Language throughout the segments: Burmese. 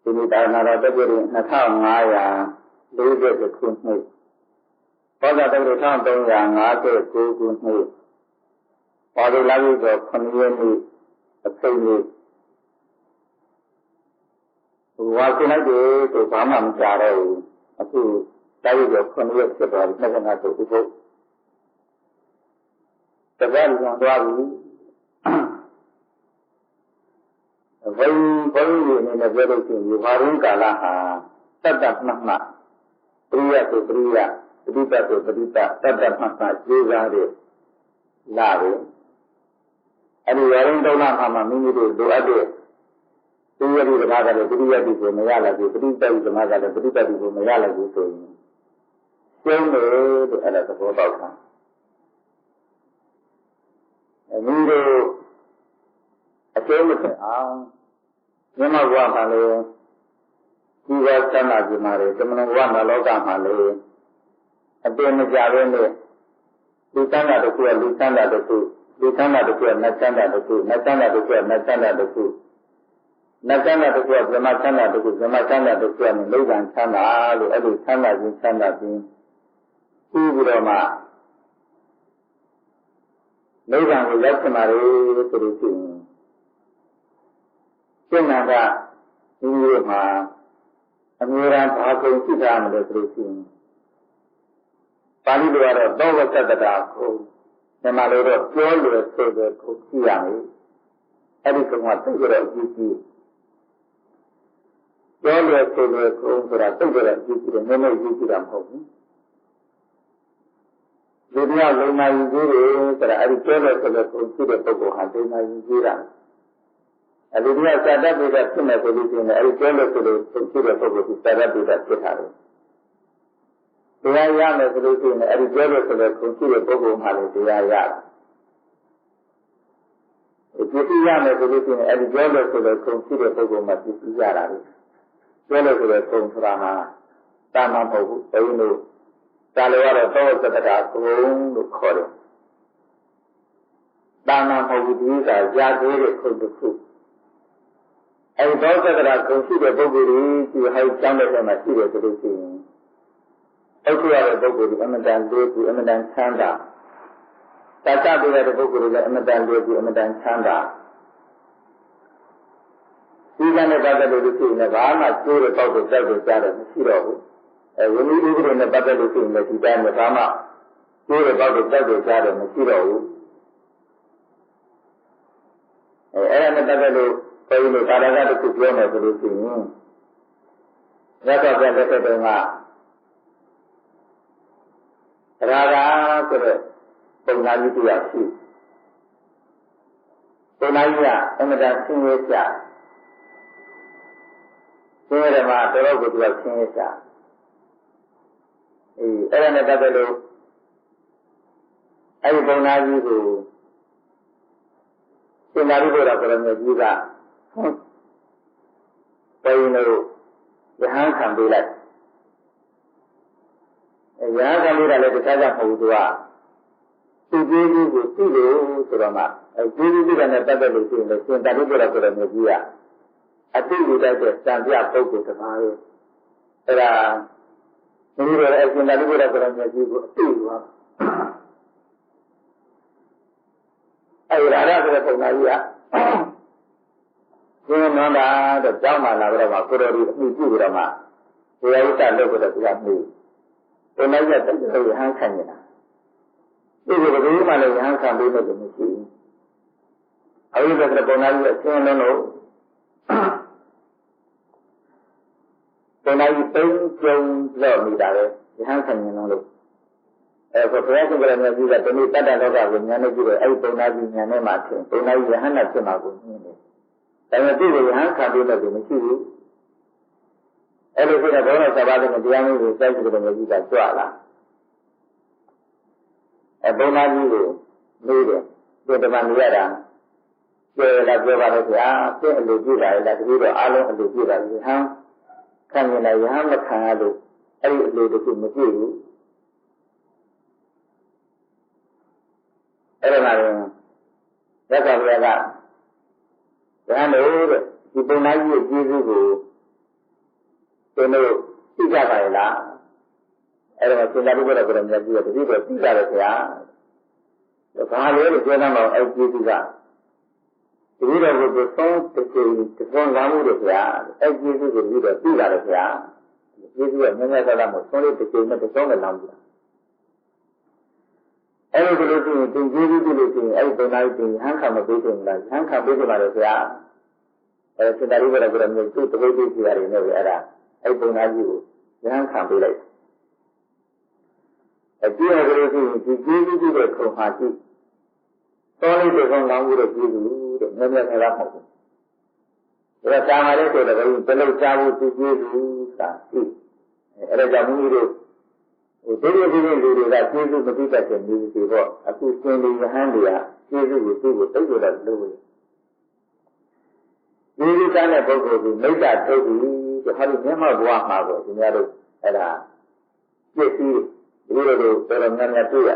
ဒီနေ့ဒါနာတော်တက္ကသိုလ်2540ခုနှစ်ဘောဓတက္ကသိုလ်1359ခုနှစ်ပါဠိလာပြီးတော့9ရက်နေ့အစိမ့်နေ့ဝါဆိုလိုက်တယ်ဆိုဘာမှမကြားတော့ဘူးအခုတာရီတော့9ရက်ဖြစ်သွားပြီ25ဆိုဥပုပ်တပတ်ပြန်သွားပြီဘယ်ဘုန်းကြီးအနေနဲ့ပြောလို့ရှိရင်ဘာရင်းကာလဟာတတ္တမှတ်မှပရိယဆိုပရိယပဋိပတ်ဆိုပဋိပတ်တတ္တမှတ်မှကျေးစားတဲ့လာပဲအဲဒီဘာရင်းတုံးလာမှမိမိတို့လိုအပ်တဲ့ပရိယတိဓမ္မကလည်းပရိယတိကိုမရလိုက်ဘူးပဋိပတ်ဓမ္မကလည်းပဋိပတ်တိကိုမရလိုက်ဘူးဆိုရင်ကျုံးတယ်လို့အဲ့ဒါသဘောပေါက်တာမိတို့အကျိုးမဖြစ်အောင်မြတ်ဘုရားကလည်းဒီဝါသနာပြမှာလေသမဏဘဝနာလောကမှာလေအပင်မကြဘဲနဲ့လူသန္တာတစ်ခုကလူသန္တာတစ်ခုလူသန္တာတစ်ခုကနတ်သန္တာတစ်ခုနတ်သန္တာတစ်ခုကနတ်သန္တာတစ်ခုနတ်သန္တာတစ်ခုကဗြဟ္မသန္တာတစ်ခုဗြဟ္မသန္တာတစ်ခုကနိဗ္ဗာန်သန္တာလို့အဲ့ဒီသန္တာချင်းသန္တာချင်းပြီးတော့မှနိဗ္ဗာန်ကိုရောက်ချင်ပါလေဆိုလို့ရှိရင်ကျင့်တာကဒီလိုမှာအမြဲတမ်းဘာကုန်ရှိတာမလို့ဆိုလို့ရှိရင်ပါဠိလိုကတော့သောဝတ္တတတာကိုမြန်မာလိုတော့ပြောလို့ဆိုတဲ့ကိုကြည့်ရမယ်အဲ့ဒီကောင်ကသိကြတော့ကြည့်ကြည့်ပြောလို့ဆိုတဲ့ကိုဆိုတာသိကြတော့ကြည့်ကြည့်တယ်နည်းနည်းကြည့်ကြည့်တာမဟုတ်ဘူးဒီတရားလုံနိုင်ကြီးတွေဆိုတာအဲ့ဒီပြောလို့ဆိုတဲ့ကိုကြည့်တဲ့ပုဂ္ဂိုလ်ဟာလုံနိုင်ကြီးတာအဲ့ဒီတရားစာတတ်ပြီးတော့ဖြစ်နေဆိုလို့ရှိရင်အဲ့ဒီပြောလို့ဆိုလို့ဖြစ်တဲ့ပုဂ္ဂိုလ်ကစာတတ်ပြီးတော့ဖြစ်တာလေတရားရမယ်ဆိုလို့ရှိရင်အဲ့ဒီပြောလို့ဆိုလို့ဖြစ်တဲ့ပုဂ္ဂိုလ်မှလည်းတရားရတာဒီပြည့်ရမယ်ဆိုလို့ရှိရင်အဲ့ဒီပြောလို့ဆိုလို့ဖြစ်တဲ့ပုဂ္ဂိုလ်မှပြည့်ရတာလေပြောလို့ဆိုလို့ဆိုတာဟာတာမန်မဟုတ်ဘူးဘုန်းကြီးတို့ဒါလည်းကတော့သောသတ္တရာကုံလို့ခေါ်တယ်တာမန်မဟုတ်ဘူးဒီကရာသေးတဲ့ခုတစ်ခုအဲဒီသောသတ္တရာကုံရှိတဲ့ပုဂ္ဂိုလ်ကြီးဒီဟိုက်ကျောင်းတဲ့မှာရှိတယ်ဆိုလို့ရှိရင်အခုရတဲ့ပုဂ္ဂိုလ်ဒီအမတန်လေးကူအမတန်ချမ်းသာတာချပေးတဲ့ပုဂ္ဂိုလ်လည်းအမတန်လေးကူအမတန်ချမ်းသာဒီကနေ့ပတ်သက်လို့ရှိရင်ဘာမှကျိုးတဲ့ပေါက်တဲ့ကြောက်တဲ့ကြားတယ်မရှိတော့ဘူးဝိနည်းဥပဒေနဲ့ပတ်သက်လို့ရှိရင်ဒီတိုင်းမှာဘာမှကျိုးတဲ့ပေါက်တဲ့ကြောက်တဲ့ကြားတယ်မရှိတော့ဘူးအဲ့ဒါနဲ့ပတ်သက်လို့ဘယ်လိုသာရကတစ်ခုပြောမယ်ဆိုလို့ရှိရင်ရသော်ပြတဲ့တုန်းကရာဂဆိုတဲ့ပုံနာကြီးတရားရှိပုံနာကြီးကအမှန်တရားဆင်းရဲကြဆင်းရဲမှာတော်တော်ကိုသူကဆင်းရဲကြအဲ့ဒါနဲ့ပတ်သက်လို့အဲ့ဒီပုံနာကြီးကိုသင်္သာရိပုတ္တရာကိုရမေကြီးကဘယ်လိုရဟန်းခံပေးလိုက်ရဟန်းခံပေးတာလည်းတခြားကြမဟုတ်ဘူးသူကသူကြီးကြီးကိုသိလို့ဆိုတော့မှအဲဒီကြီးကလည်းပတ်သက်လို့ရှိရင်လည်းသင်္သာရိပုတ္တရာကိုရမေကြီးကအသိဉာဏ်တဲ့စံပြပုဂ္ဂိုလ်တစ်ပါးရဲ့အဲ့ဒါဒီလိုလည်းသင်္သာရိပုတ္တရာကိုရမေကြီးကိုအသိပါအဲ့ဒါရဆိုတဲ့ပုံသားကြီးကဒီနန္ဒာတော့ကြောင်းမှလာတော့မှကိုတော်ဒီအမှုပြုကြတော့မှဘုရားဥစ္စာလုပ်ကြတော့သူကမှုပုံသားကြီးကတကယ်ရဟန်းခံနေတာဒီလိုဘယ်လိုမှလည်းရဟန်းခံပေးလို့မရှိဘူးအဲဒီတော့ပုံသားကြီးအရှင်းလုံးလို့ပုံသားကြီးသုံးကြုံလောက်နေတာလေရဟန်းခံနေလို့ဘုရားရှင်ကလည်းမြည်ကဒီနေ့တတ္တလောကကိုဉာဏ်နဲ့ကြည့်တော့အဲ့ဒီပုံနာကြီးဉာဏ်နဲ့မှထင်ပုံနာကြီးယဟန္တာဖြစ်မှာကိုမြင်တယ်။ဒါပေမဲ့သူ့ကိုယဟန်ခံပြီးတော့မရှိဘူး။အဲ့လိုဆိုတော့ဘုရားသဘာဝနဲ့တရားမျိုးကိုစိုက်ကြည့်တယ်မြည်ကကြွလာ။ပုံနာကြီးကိုလို့တယ်ဒီတမန်ရတာကျေလာပြောပါလို့ဗျာပြည့်အလိုကြည့်လာတယ်တတိတော့အားလုံးအလိုကြည့်တာယဟန်ခံနေတယ်ယဟန်မခံရလို့အဲ့ဒီအလိုတခုမကြည့်ဘူး။အဲ့ဒါမှလည်းရသော်ဘုရားကဘုရားတို့ဒီပုံနာကြီးရဲ့ကျေးဇူးကို တို့သိကြပါရဲ့လားအဲ့တော့စင်တာဘုရားကလည်းမြတ်ကြီးကတတိတော့သိကြတယ်ခင်ဗျာဘာလဲလို့ပြောတော့အဲ့ကျေးဇူးကတတိတော်ကိုသုံးတစ်ချိန်သုံးလာမှုတွေခင်ဗျာအဲ့ကျေးဇူးကိုတတိတော်သိလာတယ်ခင်ဗျာကျေးဇူးကနည်းနည်းသာသာမသုံးလို့တစ်ချိန်နဲ့သုံးတယ်လောင်းပြအဲ့လိုလို့ရှိရင်သင်ကျေးဇူးပြုလို့ရှိရင်အဲ့ဒီဘုရားကြီးဟန်ခံမပေးခြင်းလားဟန်ခံပေးကြပါလေခင်ဗျာအဲ့စင်တာဘုရားကလည်းမြတ်ကြီးတဝိသိစီရတယ်နဲ့အဲ့ဒါအဲ့ဘုရားကြီးကိုဟန်ခံပေးလိုက်အကျိုးကလေးရှိရင်ဒီကျေးဇူးပြုတဲ့ခုံဟာရှိတော်လေးတွေကောင်းကောင်းလို့ကျေးဇူးတဲ့မြဲမြဲနေတာမဟုတ်ဘူးဒါကသာမလေးဆိုတော့ဘယ်လိုကြားဖို့သူကျေးဇူးသာရှိအဲ့ဒါကြောင့်မိမိတို့ဒီလိုဒီလိုလူတွေကကျေးဇူးမသိတတ်တဲ့မျိုးတွေပေါ့အခုသင်လူယဟန်တွေကကျေးဇူးကိုသူ့ကိုသိကြတယ်လို့ဒီလိုကတဲ့ပုဂ္ဂိုလ်ကမိတ္တထုတ်ပြီးဒီဟာဒီမျက်မှောက်ဘဝမှာကိုဒီများတို့အဲ့ဒါပြည့်စည်ဒီလိုလိုတော်တော်များများတွေ့ရ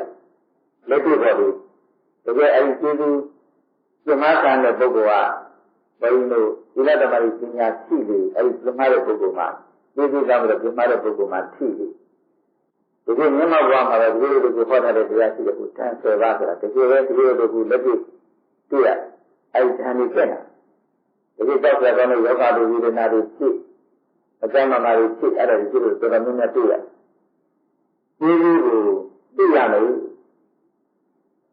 လက်တွေ့ပေါ်ပြီးတကယ်အဲဒီကျေးဇူးပြမခံတဲ့ပုဂ္ဂိုလ်ကဘယ်လိုဒီလက်တမာရီပညာရှိလေအဲဒီပြမတဲ့ပုဂ္ဂိုလ်မှာကျေးဇူးကြောင့်ပြမတဲ့ပုဂ္ဂိုလ်မှာထိလေဒီလိုမျက်မှောက်ဘဝမှာလည်းဒီလိုလိုကိုဟောထားတဲ့တရားရှိတဲ့ကိုတန်ဆွဲပါဆိုတာတကယ်ပဲဒီလိုလိုကိုလက်တွေ့တွေ့ရအဲဒီဓာတ်ကြီးပြက်တာဒီလိုတောက်ပြတော့ယောဂတို့ဝိဒနာတွေဖြစ်အကျမ်းမာတွေဖြစ်အဲ့ဒါကြီးတို့တော်တော်များများတွေ့ရကျေးဇူးကိုသိရမယ်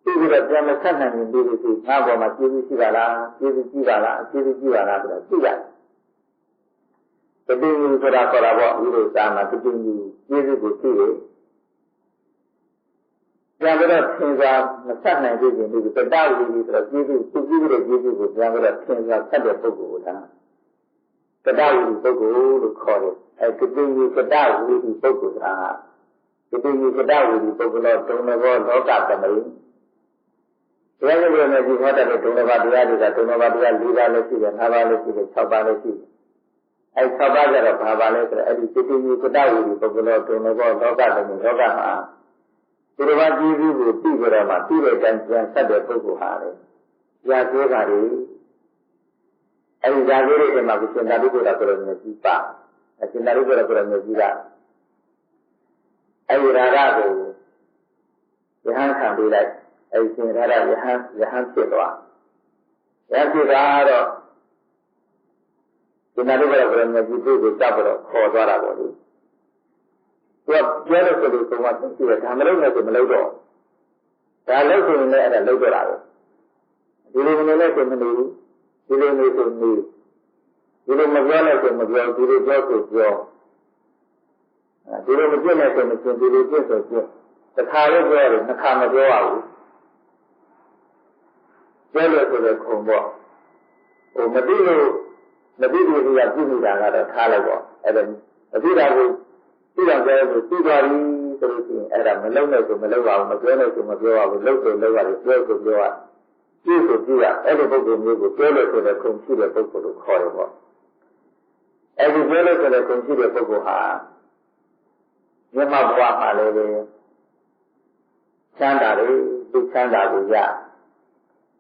သိပြီးတော့ပြန်မဆက်နိုင်ရင်ဒီလိုဆိုငါ့ဘောမှာကျေးဇူးရှိပါလားကျေးဇူးရှိပါလားကျေးဇူးရှိပါလားဆိုတော့သိရတယ်တတိယဆိုတာခေါ်တာပေါ့ဒီလိုစာမှာတတိယကျေးဇူးကိုသိတယ်ပြန်ပြီးတော့သင်္သာမဆက်နိုင်သေးရင်ဒီတတဝိဆိုတော့ကျေးဇူးသူကြည့်တဲ့ကျေးဇူးကိုပြန်ပြီးတော့သင်္သာဆက်တဲ့ပုဂ္ဂိုလ်ကတတဝိပုဂ္ဂိုလ်လို့ခေါ်တယ်အဲတတိယတတဝိပုဂ္ဂိုလ်ကဒီလိုကတဝိပုဂ္ဂိုလ်တော့ဒုံဘောလောကသမိတရားကျင့်တဲ့ဒီဟောတဲ့ဒုံဘောတရားတွေကဒုံဘောတရား၄ပါးလည်းရှိတယ်၅ပါးလည်းရှိတယ်၆ပါးလည်းရှိတယ်အဲ၆ပါးကျတော့ဘာပါလဲဆိုတော့အဲဒီတတိယကတဝိပုဂ္ဂိုလ်တော့ဒုံဘောလောကသမိလောကမှာဒီလိုပါကြည့်ပြီးကိုပြီးကြတော့မှပြီးတဲ့တန်ပြန်ဆက်တဲ့ပုဂ္ဂိုလ်ဟာလေကြာသေးတာလေအဲဒီကြာသေးတဲ့မှာကိုစင်တာတို့ဆိုတာဆိုတော့မြည်ကြီးပါအစင်တာတို့ဆိုတာဆိုတော့မြည်ကြီးကအဲဒီရာဂကိုယဟန်ခံပေးလိုက်အဲဒီစင်ရာဂယဟန်ဖြစ်သွားရဖြစ်တာတော့စင်တာတို့ကတော့မြည်ကြီးကိုစပ်ပြီးတော့ခေါ်သွားတာပေါ့လေသူကပြောလို့ဆိုလို့ဆိုမှသိတယ်ဒါမလုပ်နဲ့ဆိုမလုပ်တော့ဒါလုပ်ဆိုရင်လည်းအဲ့ဒါလုပ်တော့တာပဲဒီလိုမလုပ်နဲ့ဆိုမနေဘူးဒီလိုနေဆိုနေဒီလိုမပြောနဲ့ဆိုမပြောဒီလိုပြောဆိုပြောဒီလိုမပြည့်နဲ့ဆိုမပြည့်ဒီလိုပြည့်ဆိုပြည့်တစ်ခါလေးပြောရတယ်နှစ်ခါမပြောရဘူးပြောလို့ဆိုတော့ခုံပေါ့ဟိုမသိလို့မသိလို့ဒီကပြည့်နေတာကတော့ထားလိုက်ပေါ့အဲ့ဒါအသိတာကိုသိတော့ကြဲလို့သိသွားပြီဆိုလို့ရှိရင်အဲ့ဒါမလုံးနဲ့ဆိုမလုံးပါဘူးမပြောနဲ့ဆိုမပြောပါဘူးလုံးဆိုလုံးရတယ်ပြောဆိုပြောရကြည့်ဆိုကြည့်ရအဲ့ဒီပုဂ္ဂိုလ်မျိုးကိုပြောလို့ဆိုတဲ့ခုံရှိတဲ့ပုဂ္ဂိုလ်ကိုခေါ်တယ်ပေါ့အဲ့ဒီပြောလို့ဆိုတဲ့ခုံရှိတဲ့ပုဂ္ဂိုလ်ဟာမြတ်ဘဝမှာလည်းပဲချမ်းသာတယ်သူချမ်းသာကိုရ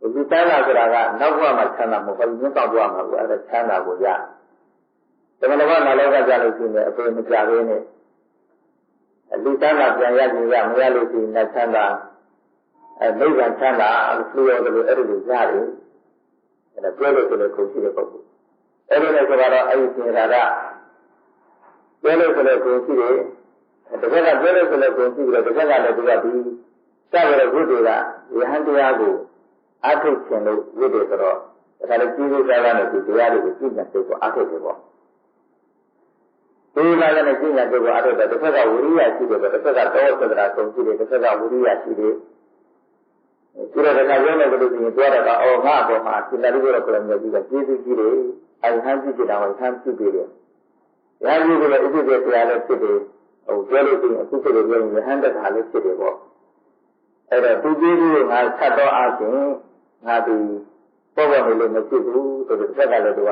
ဒီချမ်းသာဆိုတာကနောက်ဘဝမှာချမ်းသာမဟုတ်ဘူးမြတ်ဘဝမှာကိုအဲ့ဒါချမ်းသာကိုရဓမ္မတော်ကနာလောကကြလို့ရှိရင်အပေမကြသေးနဲ့လူချမ်းသာပြန်ရကြရမရလို့ရှိရင်လက်ချမ်းသာနိဗ္ဗာန်ချမ်းသာလို့ပြောရတယ်အဲ့ဒီလိုရတယ်အဲ့ဒါပြောလို့ဆိုလို့ခုရှိတဲ့ပုဂ္ဂိုလ်အဲ့ဒီနဲ့ဆိုတော့အဲ့ဒီသင်္ခါရပြောလို့ဆိုလို့ခုရှိတယ်တစ်ခါကပြောလို့ဆိုလို့ခုရှိတယ်တစ်ခါကလည်းသူကဒီစရတဲ့ဝိတ္တကယဟန်တရားကိုအထုတ်ခြင်းလို့ဝိတ္တဆိုတော့ဒါလည်းကြီးကြီးစားစားနဲ့ဒီတရားတွေကိုသိတဲ့စိတ်ကိုအထုတ်တယ်ပေါ့ဒီလာတဲ့ကျင့်ကြံကိုအားထုတ်တယ်တစ်ခါကဝိရိယရှိတယ်တစ်ခါကတော့သဒ္ဒရာဆုံးရှိတယ်တစ်ခါကဝိရိယရှိတယ်ဒီလိုတစ်ခါပြောလို့လို့ရှိရင်ပြောတာကအော်ငါ့အပေါ်မှာစိတ္တရိရောကလည်းမျိုးကြီးကကျေးဇူးကြီးတယ်အဟံကြည့်ကြတာကိုဟံကြည့်ပြီးတယ်။ရာဇီကလည်းဥပ္ပဒေတရားလည်းဖြစ်တယ်ဟိုပြောလို့ရှိရင်အခုဆိုလို့ပြောရင်ဟံတခါလည်းဖြစ်တယ်ပေါ့အဲ့တော့သူကျေးဇူးကိုငါဆက်တော့အားဖြင့်ငါဒီပေါ်ပေါ်နေလို့မဖြစ်ဘူးဆိုတော့တစ်ခါကလည်းသူက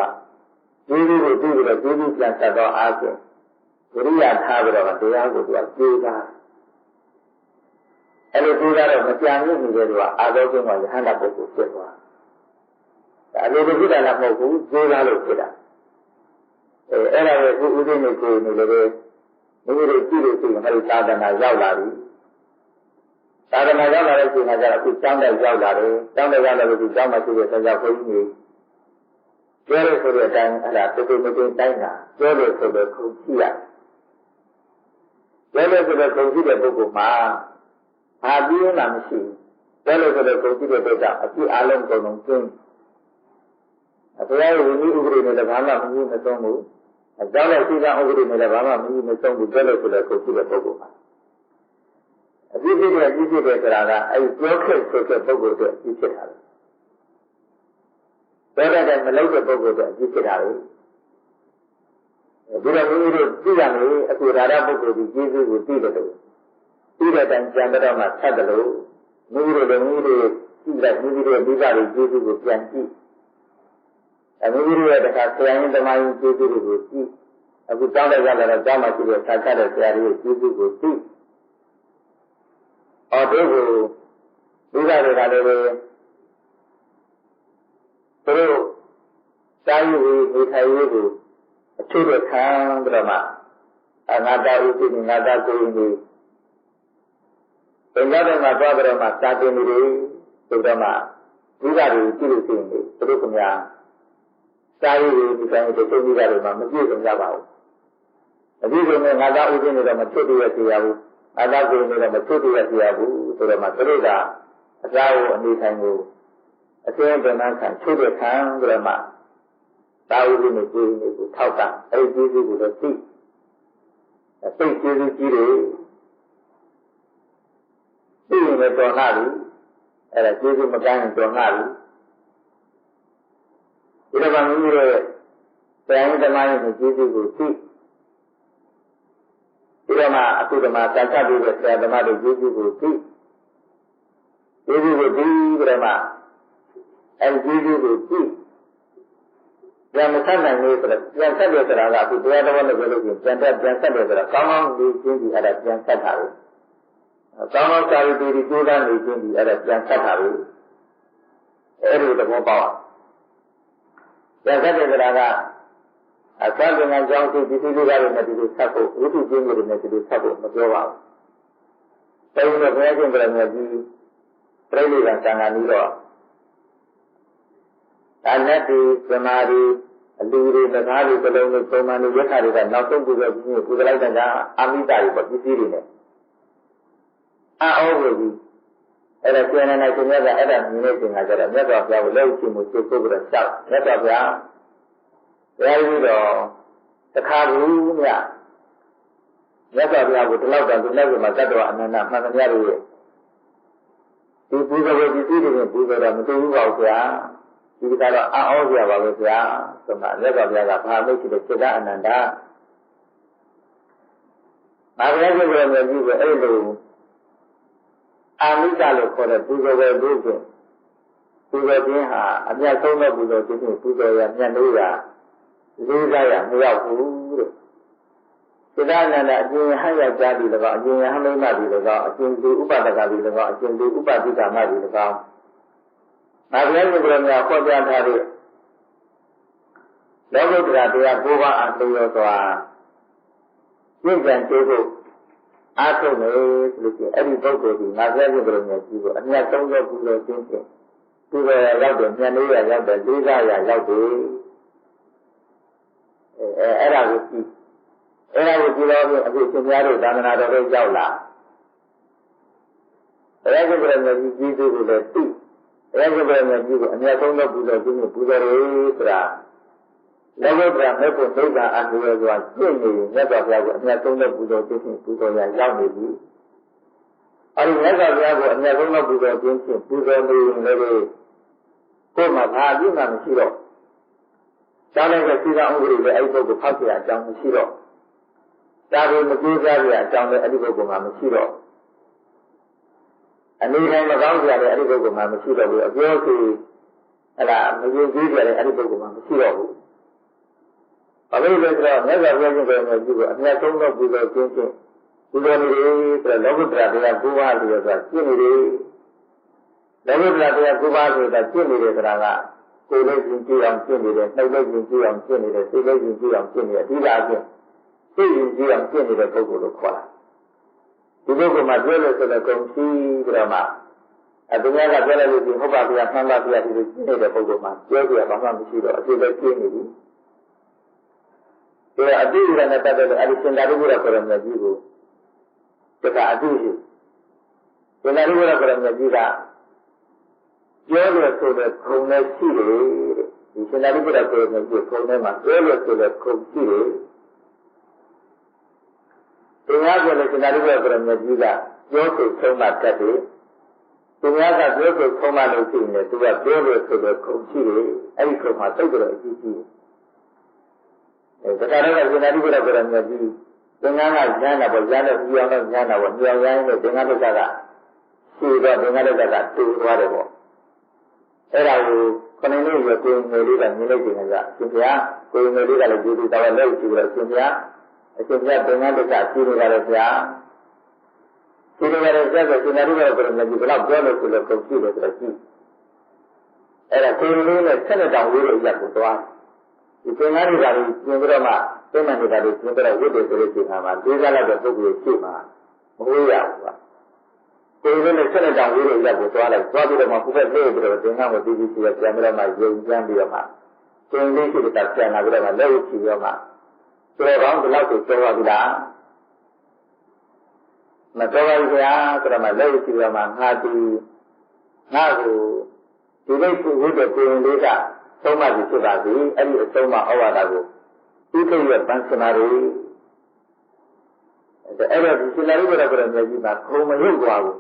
ကျေးဇူးကိုသိပြီးတော့ကျေးဇူးပြန်ဆက်တော့အားဖြင့်ဝိရိယထားပြီးတော့တရားကိုသူကပြေးတာအဲ့လိုပြေးတာတော့မကြံမြင့်နေတဲ့သူကအာသောကျင်းကယဟန္တာပုဂ္ဂိုလ်ဖြစ်သွားဒါအလိုလိုဖြစ်တာလည်းမဟုတ်ဘူးပြေးတာလို့ဖြစ်တာအဲ့ဒါကို ကိုဥဒိနေကိုနေလည်းမိမိတို့ကြည့်လို့ရှိရင်အဲဒီသာသနာရောက်လာပြီသာသနာရောက်လာတဲ့အချိန်မှာကျတော့အခုကျောင်းတက်ရောက်လာတယ်ကျောင်းတက်ရောက်လာလို့ဒီကျောင်းမှာရှိတဲ့ဆရာဘုန်းကြီးပြောလို့ဆိုတဲ့အတိုင်းအဲ့ဒါတူတူမတူတိုင်းတာပြောလို့ဆိုတော့ခုကြည့်ရပြောလို့ဆိုတော့ခုကြည့်တဲ့ပုဂ္ဂိုလ်မှာဘာပြီးမှမရှိပြောလို့ဆိုတော့ခုကြည့်တဲ့ပုဂ္ဂိုလ်ကအကြည့်အလုံးကုန်လုံးကျင်းအတရားဝိနည်းဥပဒေနဲ့လည်းဘာမှမကြီးမဆုံးဘူးအကြောင်းနဲ့သိတာဥပဒေနဲ့လည်းဘာမှမကြီးမဆုံးဘူးပြောလို့ဆိုတော့ခုကြည့်တဲ့ပုဂ္ဂိုလ်မှာအကြည့်ဖြစ်တဲ့အကြည့်ဖြစ်တဲ့ဆိုတာကအဲ့ဒီပြောခဲ့ဆိုတဲ့ပုဂ္ဂိုလ်တွေအကြည့်ဖြစ်တာလေပြောတဲ့မလုပ်တဲ့ပုဂ္ဂိုလ်တွေအကြည့်ဖြစ်တာလေဒီတော့မိမိတို့သိရမယ်အခုဒါရပုဂ္ဂိုလ်ဒီကျေးဇူးကိုသိတယ်လို့သိတဲ့အတိုင်းကြံတော့မှဆက်တယ်လို့မိမိတို့လည်းမိမိတို့သိတဲ့မိမိတို့မိဘတွေကျေးဇူးကိုပြန်ကြည့်မိမိတို့ရဲ့တခါဆရာရင်သမားရင်ကျေးဇူးတွေကိုကြည့်အခုတောင်းတဲ့ရလာတော့ကျောင်းမှာရှိတဲ့ဆာချတဲ့ဆရာတွေရဲ့ကျေးဇူးကိုကြည့်အော်တို့ကိုမိဘတွေကလည်းသူတို့စာရေးရေးနေထိုင်ရေးကိုအချို့တော့ခံကြတော့မှငါတာဥပ္ပိငါတာကိုယ်ကြီးဘယ်တော့မှသွားကြတော့မှစာတင်နေတယ်ဆိုတော့မှမိဘတွေကြည့်လို့ရှိရင်သူတို့ကများစာရေးရေးဒီတိုင်းတို့မိဘတွေမှမကြည့်ကြကြပါဘူးအကြည့်ဆိုရင်ငါတာဥပ္ပိနေတော့မချွတ်တရစီရဘူးငါတာကိုယ်နေတော့မချွတ်တရစီရဘူးဆိုတော့မှသူတို့ကအစားကိုအနေထိုင်ကိုအကျဉ်းပင်နှံခံချွတ်တဲ့ခံကြတော့မှသာဝတိနဲ့ကျေးဇူးကိုထောက်တာအဲဒီကျေးဇူးကိုလည်းသိစိတ်ကျေးဇူးကြီးတယ်သိရင်လည်းတော်နာပြီအဲဒါကျေးဇူးမကမ်းရင်တော်နာပြီဒီတော့မိမိတို့တရားဓမ္မရဲ့ကျေးဇူးကိုသိဒီတော့မှအခုဓမ္မစံချက်ပြီးတဲ့ဆရာဓမ္မတွေကျေးဇူးကိုသိကျေးဇူးကိုသိပြီးတော့မှအဲဒီကျေးဇူးကိုသိပြန်မဆက်နိုင်ဘူးဆိုတော့ပြန်ဆက်တယ်ဆိုတာကအခုတရားတော်နဲ့ပြောလို့ရှိရင်ပြန်ဆက်တယ်ဆိုတာကောင်းကောင်းနေချင်းဒီအဲ့ဒါပြန်ဆက်တာပဲကောင်းကောင်းစာရီတီကျိုးသားနေချင်းဒီအဲ့ဒါပြန်ဆက်တာပဲအဲ့ဒီသဘောပေါက်ပြန်ဆက်တယ်ဆိုတာကအစပင်ကကြောင်းစုဒီစီလေးတွေနဲ့ဒီလိုဆက်ဖို့ဝိသုကျင်းတွေနဲ့ဒီလိုဆက်ဖို့မပြောပါဘူး။တိုင်းနဲ့ဘုရားရှင်ပြမြတ်ကြီးပြိဋိဘံသံဃာနီးတော့ဒါနဲ့ဒီသမာဓိအလူတွေတကားတွေပလုံးတွေပုံမှန်တွေရက်ခါတွေကနောက်ဆုံးပြုခဲ့ပြီးကုသလိုက်တဲ့အာမိတာတွေပေါ့ပစ္စည်းတွေနဲ့အောကိုကြီးအဲ့ဒါကျန်နေတဲ့သူများကအဲ့ဒါမြင်နေတင်လာကြတော့မြတ်စွာဘုရားကိုလက်ရှိမှုသိဖို့ပြီးတော့ကြောက်မြတ်စွာဘုရားတရားပြီးတော့တခါဘူးမြတ်စွာဘုရားကိုဒီလောက်တောင်ဒီလောက်ကမှတတ်တော်အနန္တမှန်သမျှတွေရဲ့ဒီပူဇော်ပစ္စည်းတွေပူဇော်တာမတူဘူးပါဘူးဗျာဒီကတော့အောကြပါပဲဗျာဆိုမှမြတ်စွာဘုရားကဘာလို့ရှိတဲ့စိတ်ကအနန္တဘာဘုရားပြောလို့မျိုးကိုအဲ့လိုအာမိတလို့ခေါ်တဲ့ပူဇော်ပဲလို့ဆိုပူဇော်ခြင်းဟာအမြတ်ဆုံးသောပူဇော်ခြင်းကိုပူဇော်ရမြတ်လို့ရလေးစားရမရောက်ဘူးတဲ့စိတ်ကအနန္တအကျဉ်းဟန်ရောက်ကြပြီလည်းအကျဉ်းဟန်မိမ့်မှပြီလည်းအကျဉ်းသူဥပဒကပြီလည်းအကျဉ်းသူဥပတိကမှပြီလည်းဘာဘုရားရှင်ကိုယ်များခေါ်ပြထားတဲ့လောကုတ္တရာတရား၉ပါးအတူရောစွာပြည့်စုံသေးဖို့အားထုတ်နေဆိုလို့ရှိရင်အဲ့ဒီပုဂ္ဂိုလ်ဒီငါဘုရားရှင်ကိုယ်များကြီးကိုအမြတ်ဆုံးသောပူဇော်ခြင်းဖြင့်ပူဇော်ရရောက်တယ်မြတ်လေးရရောက်တယ်လေးစားရရောက်တယ်အဲ့ဒါကိုကြည့်တော့အခုရှင်များတို့သာသနာတော်တွေရောက်လာဘုရားရှင်ကိုယ်များကြီးကြီးကိုလည်းသိအဲ့ဒီဘယ်နဲ့ကြည့်ကိုအများဆုံးတော့ပူဇော်ခြင်းနဲ့ပူဇော်ရဆိုတာလောကုတ္တရာမေဖို့ဒုက္ခအတူရောဆိုတာပြည့်နေမြတ်စွာဘုရားကိုအများဆုံးတော့ပူဇော်ခြင်းဖြင့်ပူဇော်ရရောက်နေပြီအဲဒီမြတ်စွာဘုရားကိုအများဆုံးတော့ပူဇော်ခြင်းဖြင့်ပူဇော်နေရင်လည်းကိုယ်မှာဘာအပြည့်မှမရှိတော့ကျောင်းတဲ့စီကံဥပဒေလည်းအဲ့ဒီပုဂ္ဂိုလ်ဖောက်เสียအကြောင်းမရှိတော့ဒါကိုမကြိုးစားရအကြောင်းလည်းအဲ့ဒီပုဂ္ဂိုလ်မှာမရှိတော့အနေနဲ့မကောင်းကြတဲ့အဲ့ဒီပုဂ္ဂိုလ်မှာမရှိတော့ဘူးအပြောစီအဲ့ဒါမယုံကြည်ကြတဲ့အဲ့ဒီပုဂ္ဂိုလ်မှာမရှိတော့ဘူးဘာလို့လဲဆိုတော့မြတ်စွာဘုရားရှင်ကိုယ်နဲ့ကြည့်ဖို့အမြတ်ဆုံးသောပူဇော်ခြင်းဖြင့်ပူဇော်နေတယ်ဆိုတော့လောကုတ္တရာတရား၉ပါးလို့ဆိုတာရှင်းနေတယ်လောကုတ္တရာတရား၉ပါးဆိုတာရှင်းနေတယ်ဆိုတာက ကိုယ်လည်းယဉ်ကျေးအောင်ဖြစ်နေတယ်နှုတ်လည်းယဉ်ကျေးအောင်ဖြစ်နေတယ်စိတ်လည်းယဉ်ကျေးအောင်ဖြစ်နေတယ်ဒီကအပြင်စိတ်ယဉ်ကျေးအောင်ဖြစ်နေတဲ့ပုဂ္ဂိုလ်လို့ခေါ်တာဒီပုဂ္ဂိုလ်မှာပြောလို့ဆိုတော့ကုန်ရှိပြီးတော့မှသူများကပြောလိုက်လို့ဒီဟုတ်ပါဗျာမှန်ပါဗျာဒီလိုရှိနေတဲ့ပုဂ္ဂိုလ်မှာပြောကြရဘာမှမရှိတော့အပြည့်ပဲပြင်းနေပြီဒါအတိအကျနဲ့တတ်တဲ့အဲဒီစင်တာရုပ်ရပရမကြီးကိုတခါအတိရှိစင်တာရုပ်ရပရမကြီးကပြောလို့ဆိုတဲ့ခုံနဲ့ရှိတယ်ဒီစင်တာရုပ်ရပရမကြီးခုံထဲမှာပြောလို့ဆိုတဲ့ခုံရှိတယ်ဒီများဆိုလို့စင်တာရုပ်ရပရမကြီးကပြောဆိုဆုံးမတတ်တယ်သူများကပြောဆိုဆုံးမလို့ရှိရင်သူကပြောလို့ဆိုတဲ့ခုံရှိတယ်အဲဒီခုံမှာသိကြတော့အကြည့်ကြည့်ဒါကြတော့ဒီနာတိကိုတော့ပြောရမယ်ဒီသင်္ကန်းကညံ့တာပေါ့ညံ့တဲ့ဒီအောင်တော့ညံ့တာပေါ့ညောင်ရိုင်းနဲ့သင်္ကန်းဒုက္ခကရှိတော့သင်္ကန်းဒုက္ခကတူသွားတယ်ပေါ့အဲ့ဒါကိုခဏလေးရကိုယ်ငယ်လေးကမြင်လိုက်တယ်ကရှင်ဗျာကိုယ်ငယ်လေးကလည်းဒီလိုတော့လက်ကြည့်လို့ရှင်ဗျာအရှင်ဗျာသင်္ကန်းဒုက္ခရှိနေကြတယ်ဗျာရှိနေကြတယ်ဆိုတော့ဒီနာတိကိုတော့ပြောရမယ်ဒီဘလောက်ပြောလို့ဆိုလို့ကုန်ရှိတယ်ဆိုတော့ကြည့်အဲ့ဒါကိုယ်လေးနဲ့ဆက်လက်တောင်ဝေးလို့ရက်ကိုသွားဒီသင်္ကန်းတွေကလည်းကျင်းပြီးတော့မှသိမှန်နေတာတွေကျင်းပြီးတော့ဝိတ္တဆိုတဲ့ချိန်မှာဒေသလိုက်တဲ့ပုဂ္ဂိုလ်ရှိမှမဝေးရဘူးကွာကိုယ်ကလည်းဆက်လက်တောင်ဝေးလို့ရက်ကိုသွားလိုက်သွားပြီးတော့မှခုဘက်လေးပြီးတော့သင်္ကန်းကိုတီးပြီးပြန်ပြီးတော့မှယုံကြမ်းပြီးတော့မှသင်လေးရှိတဲ့ပြန်လာပြီးတော့မှလက်ဝှချီပြီးတော့မှဆိုတော့ကောင်းဒီလောက်ကိုပြောရပြီလားမတော်ပါဘူးခင်ဗျာဆိုတော့မှလက်ဝှချီပြီးတော့မှငါတီငါကိုဒီလိုဝိတ္တကိုယ်လေးကသုံးမှပြီဖြစ်ပါစေအဲ့ဒီအဆုံးမဩဝါဒကိုဥထုရဲ့ဗန်စနာတွေအဲ့တော့ဒီစိလာရိဘရကရမြတ်ကြီးကခုံမရုပ်သွားဘူး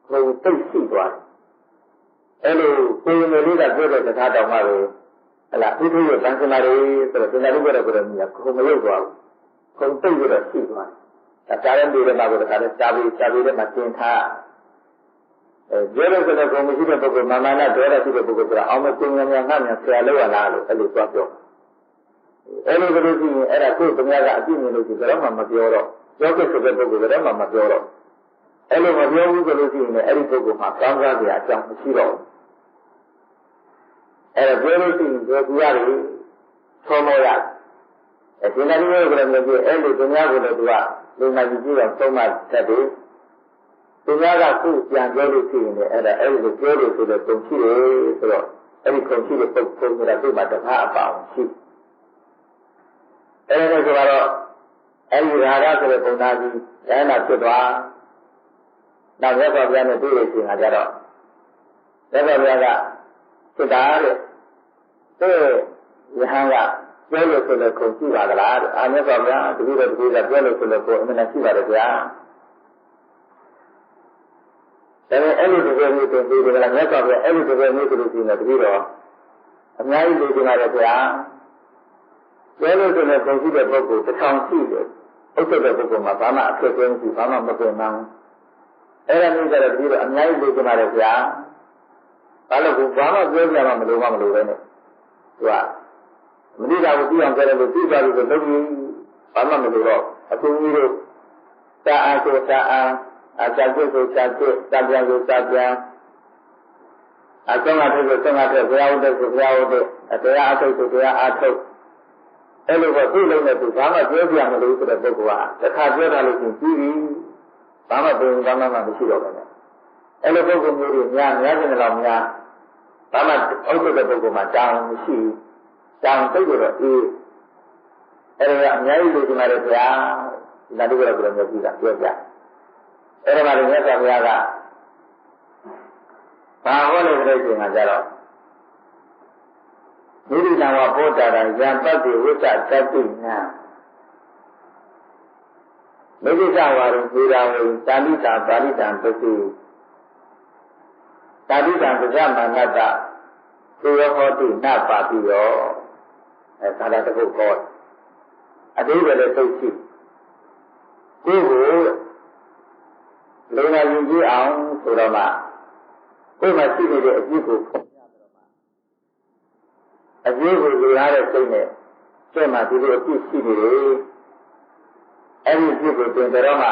ခုံတိတ်ရှိသွားတယ်အဲ့လိုကိုယ်ငယ်လေးကပြောတဲ့တရားတော်မှာပဲဟလာဥထုရဲ့ဗန်စနာတွေဆိုတော့စိလာရိဘရကရမြတ်ခုံမရုပ်သွားဘူးခုံတိတ်ပြီးတော့ရှိသွားတယ်ဒါကြားတဲ့တွေမှာကိုတခါတည်းရှားပြီးထဲမှာတင်ထားပြောလို့ဆိုတော့ကိုမရှိတဲ့ပုဂ္ဂိုလ်မာနဒေါသရှိတဲ့ပုဂ္ဂိုလ်ကအောင်မသိဉာဏ်ငါ့မြန်ဆရာလောက်ရလားလို့အဲ့လိုသွားပြောအဲ့လိုဆိုလို့ရှိရင်အဲ့ဒါကိုယ်သမ ्या ကအကြည့်မြင်လို့ရှိကြတော့မှမပြောတော့ပြောခဲ့ဆိုတဲ့ပုဂ္ဂိုလ်ကတော့မှမပြောတော့အဲ့လိုမပြောဘူးဆိုလို့ရှိရင်အဲ့ဒီပုဂ္ဂိုလ်မှာကောင်းစားစရာအကြောင်းမရှိတော့ဘူးအဲ့ဒါပြောလို့ရှိရင်ပြောပြရတယ်သုံးမောရဒီနေ့ဒီလိုကလည်းမျိုးအဲ့လိုသမ ्या ကိုလည်းသူကလူနာကြီးကြီးတော့သုံးမှတတ်တယ်သူများကခုပြန်ပြောလို့ရှိရင်လည်းအဲ့ဒါအဲ့ဒီလိုပြောလို့ဆိုတော့ပုံရှိတယ်ဆိုတော့အဲ့ဒီပုံရှိတဲ့ပုံဆိုတာသူ့မှာတခါအပေါင်းရှိအဲ့ဒါဆိုတော့အဲ့ဒီရာဂဆိုတဲ့ပုံသားကြီးအဲ့ဒါဖြစ်သွားနောက်ရက်တော်ပြန်နဲ့တွေ့လို့ရှိရင်ကြတော့ရက်တော်ပြန်ကဖြစ်တာတဲ့သူ့ယဟန်ကပြောလို့ဆိုတော့ကိုရှိပါကလားအာမြတ်စွာဘုရားတပည့်တော်တပည့်ကပြောလို့ဆိုတော့ကိုအမှန်တရှိပါတယ်ဗျာဒါပေမဲ့အဲ့ဒီတကယ်မျိုးတင်ပြီးကြလားမြတ်စွာဘုရားအဲ့ဒီတကယ်မျိုးဆိုလို့ရှိရင်တပည့်တော်အများကြီးလိုချင်ပါတယ်ဗျာပြောလို့ဆိုတော့ပုံရှိတဲ့ပုဂ္ဂိုလ်တစ်ထောင်ရှိတယ်ဥစ္စာတဲ့ပုဂ္ဂိုလ်မှာဘာမှအခက်အခဲမရှိဘာမှမပြင်နိုင်အဲ့ဒါမျိုးကြတော့တပည့်တော်အများကြီးလိုချင်ပါတယ်ဗျာဘာလို့ဘာမှပြောပြမှမလိုပဲနဲ့သူကမတိတာကိုသိအောင်ကြတယ်လို့သိသွားလို့ဆိုလုပ်ပြီးဘာမှမလိုတော့အခုကြီးတို့တာအားဆိုတာအားအကြိုက်ကိုကြိုက်တပြန်ကိုတပြန်အဆုံးအထုပ်ကိုဆုံးအထုပ်ဘုရားဥဒ္ဒေကိုဘုရားဥဒ္ဒေတရားအထုပ်ကိုတရားအထုပ်အဲ့လိုပဲသူ့လုံးနဲ့သူဘာမှပြောပြမလို့ဆိုတဲ့ပုဂ္ဂိုလ်ကတစ်ခါပြောတာလို့ရှိရင်ပြီးပြီဘာမှပြောရင်ဘာမှမရှိတော့ဘူးအဲ့လိုပုဂ္ဂိုလ်မျိုးတွေများတယ်လို့များဘာမှအုပ်တဲ့ပုဂ္ဂိုလ်မှာတောင်းမရှိတောင်းသိတော့အေးအဲ့ဒါကအများကြီးလိုချင်ပါတယ်ဗျာဒါတို့ကတော့ပြောပြတာပြောပြအဲ့ဒါမှလည်းမြတ်စွာဘုရားကဘာဟောလို့ဆိုတဲ့ချိန်မှာကြတော့မိရိတံဝဘောတာရံယံပတ္တိဝိသတတ္တိညာမိရိတဝါရုသေရာဝေတာလိတာပါဠိတံပတိတာလိတံပဇမနတ္တသေယဟောတိနပါတိယောသာဓတကုတ်ခေါ်အတိပ္ပယ်လည်းသိရှိကိုယ်ကိုလူနာယူကြည့်အောင်ဆိုတော့မှကိုယ်မှာရှိနေတဲ့အကျိုးကိုဖော်ပြတော့မှအကျိုးကိုယူရတဲ့စိတ်နဲ့ကျက်မှာဒီလိုအကျိုးရှိနေတယ်အဲ့ဒီအကျိုးကိုတင်တော့မှ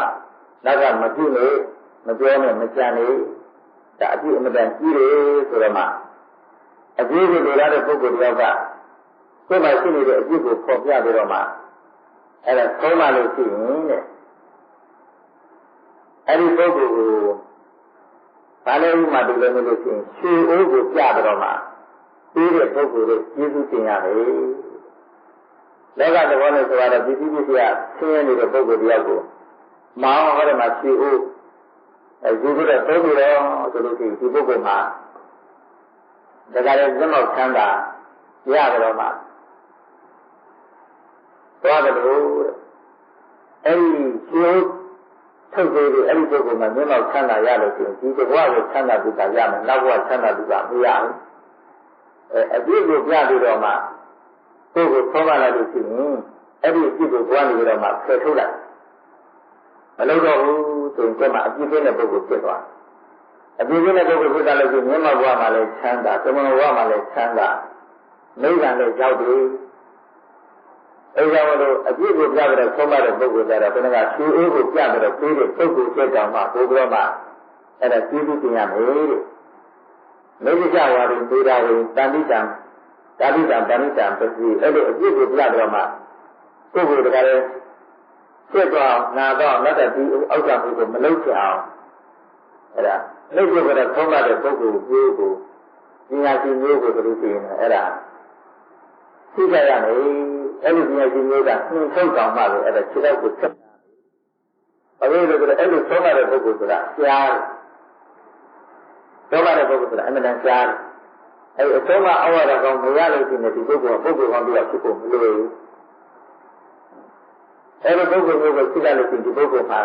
နောက်ကမကြည့်လို့မပြောနဲ့မကြံနေဒါအကျိုးအမတန်ကြီးတယ်ဆိုတော့မှ အကျိုးကိုလိုလားတဲ့ပုဂ္ဂိုလ်တယောက်ကကိုယ်မှာရှိနေတဲ့အကျိုးကိုပေါ်ပြပြီးတော့မှအဲ့ဒါသုံးပါလို့ရှိရင်တဲ့အဲ့ဒီပုဂ္ဂိုလ်ကိုဘာလဲဥမာတူလဲမလို့ရှိရင်ရွှေအိုးကိုပြတော့မှပြီးတဲ့ပုဂ္ဂိုလ်ကိုကျေးဇူးတင်ရတယ်လောကသဘောနဲ့ဆိုတော့ဒီပစ္စည်းဆင်းရဲနေတဲ့ပုဂ္ဂိုလ်တယောက်ကိုမောင်းဟောတယ်မှာရွှေအိုးယူပြီးတော့သုံးပြီးတော့ဆိုလို့ရှိရင်ဒီပုဂ္ဂိုလ်မှာဒါကြတဲ့ဇမောက်ချမ်းသာရကြတော့မှသွားတယ်လို့အဲ့ဒီရွှေထုတ်သေးတယ်အဲ့ဒီပုဂ္ဂိုလ်မှာဇမောက်ချမ်းသာရလို့ရှိရင်ဒီဘဝကိုချမ်းသာပြီးတာရမယ်နောက်ဘဝချမ်းသာပြီးတာမရဘူးအပြည့်ကိုပြပြီးတော့မှကိုယ်ကိုသုံးပါလိုက်လို့ရှိရင်အဲ့ဒီအပြည့်ကိုဘဝနေပြီးတော့မှဖယ်ထုတ်လိုက်မလုပ်တော့ဘူးဆိုရင်ကိုယ်မှာအပြည့်ပြည့်တဲ့ပုဂ္ဂိုလ်ဖြစ်သွားအပြည့်ပြည့်တဲ့ပုဂ္ဂိုလ်ဖြစ်သွားလို့ရှိရင်မြတ်ဘဝမှာလည်းချမ်းသာသမဏဘဝမှာလည်းချမ်းသာနိဗ္ဗာန်လည်းရောက်တယ်အဲကြောင့်လို့အပြည့်ကိုပြပြီးတော့သုံးပါတဲ့ပုဂ္ဂိုလ်ကြတော့ဘယ်နှကရွှေအိုးကိုပြပြီးတော့ပြီးတဲ့ပုဂ္ဂိုလ်ဖြစ်ကြောင်မှဘုရားမှာအဲ့ဒါကျေးဇူးတင်ရမယ်တဲ့မိစ္ဆာဝါဒသေတာဝင်တန်တိတံဓာတိတံတန်တိတံပစ္စည်းအဲ့လိုအပြည့်ကိုပြပြီးတော့မှပုဂ္ဂိုလ်တကားလည်းဖြစ်သွားနာတော့လက်တတိအောက်ဆောင်ကိုမလုပ်ချင်အောင်အဲ့ဒါလုပ်ကြတဲ့သုံးပါတဲ့ပုဂ္ဂိုလ်မျိုးကိုဉာဏ်ရှိမျိုးကိုတို့သိရင်အဲ့ဒါသိကြရမယ်အဲ့ဒီဉာဏ်ရှိမျိုးကနှင်ထုတ်ကောင်မှလည်းအဲ့ဒါခြေထောက်ကိုဆက်ဘာလို့လဲဆိုတော့အဲ့လိုသုံးပါတဲ့ပုဂ္ဂိုလ်ဆိုတာရှားသုံးပါတဲ့ပုဂ္ဂိုလ်ဆိုတာအမှန်တန်ရှားအဲ့အသုံးမအောက်ရတာကောင်မရလို့ရှိရင်ဒီပုဂ္ဂိုလ်ကပုဂ္ဂိုလ်ကောင်းပြီးတော့ဖြစ်ဖို့မလိုဘူးအဲ့ဒီပုဂ္ဂိုလ်မျိုးကိုသိရလို့ရှိရင်ဒီပုဂ္ဂိုလ်မှာ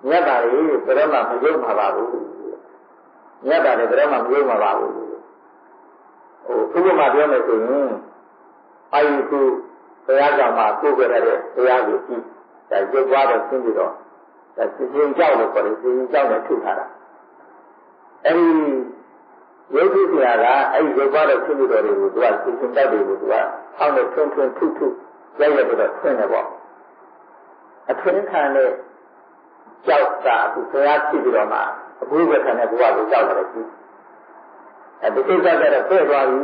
မြတ်ပါလေဘယ်တော့မှမယုံမှာပါဘူးမြတ်ပါလေဘယ်တော့မှမယုံမှာပါဘူးဟိုဘုရားပြောမယ်ဆိုရင်အာယုခုတရားကြောင့်မှကိုယ်ကြရတဲ့တရားကိုကြည့်ဒါရုပ်သွားတော့ရှင်းပြီးတော့ဒါသင်္ကြောက်လို့ခေါ်တယ်သင်္ကြောက်နဲ့ထုတ်ထားတာအဲ့ဒီရုပ်ထုဆရာကအဲ့ဒီရုပ်သွားတော့ရှင်းပြီးတော့တွေကိုသူကသင်္ကြောက်တွေကိုသူကအောင်းနဲ့ထွန်းထွန်းထုထုရိုက်ရတော့ဆင်းတယ်ပေါ့အထွန်းခံတဲ့ကြောက်တာသူဆရာကြည့်ပြီးတော့မှအခုပဲခံတဲ့ဘဝကိုကြောက်တယ်ကြည့်အဲဒီကိစ္စကတော့ပြည့်သွားပြီ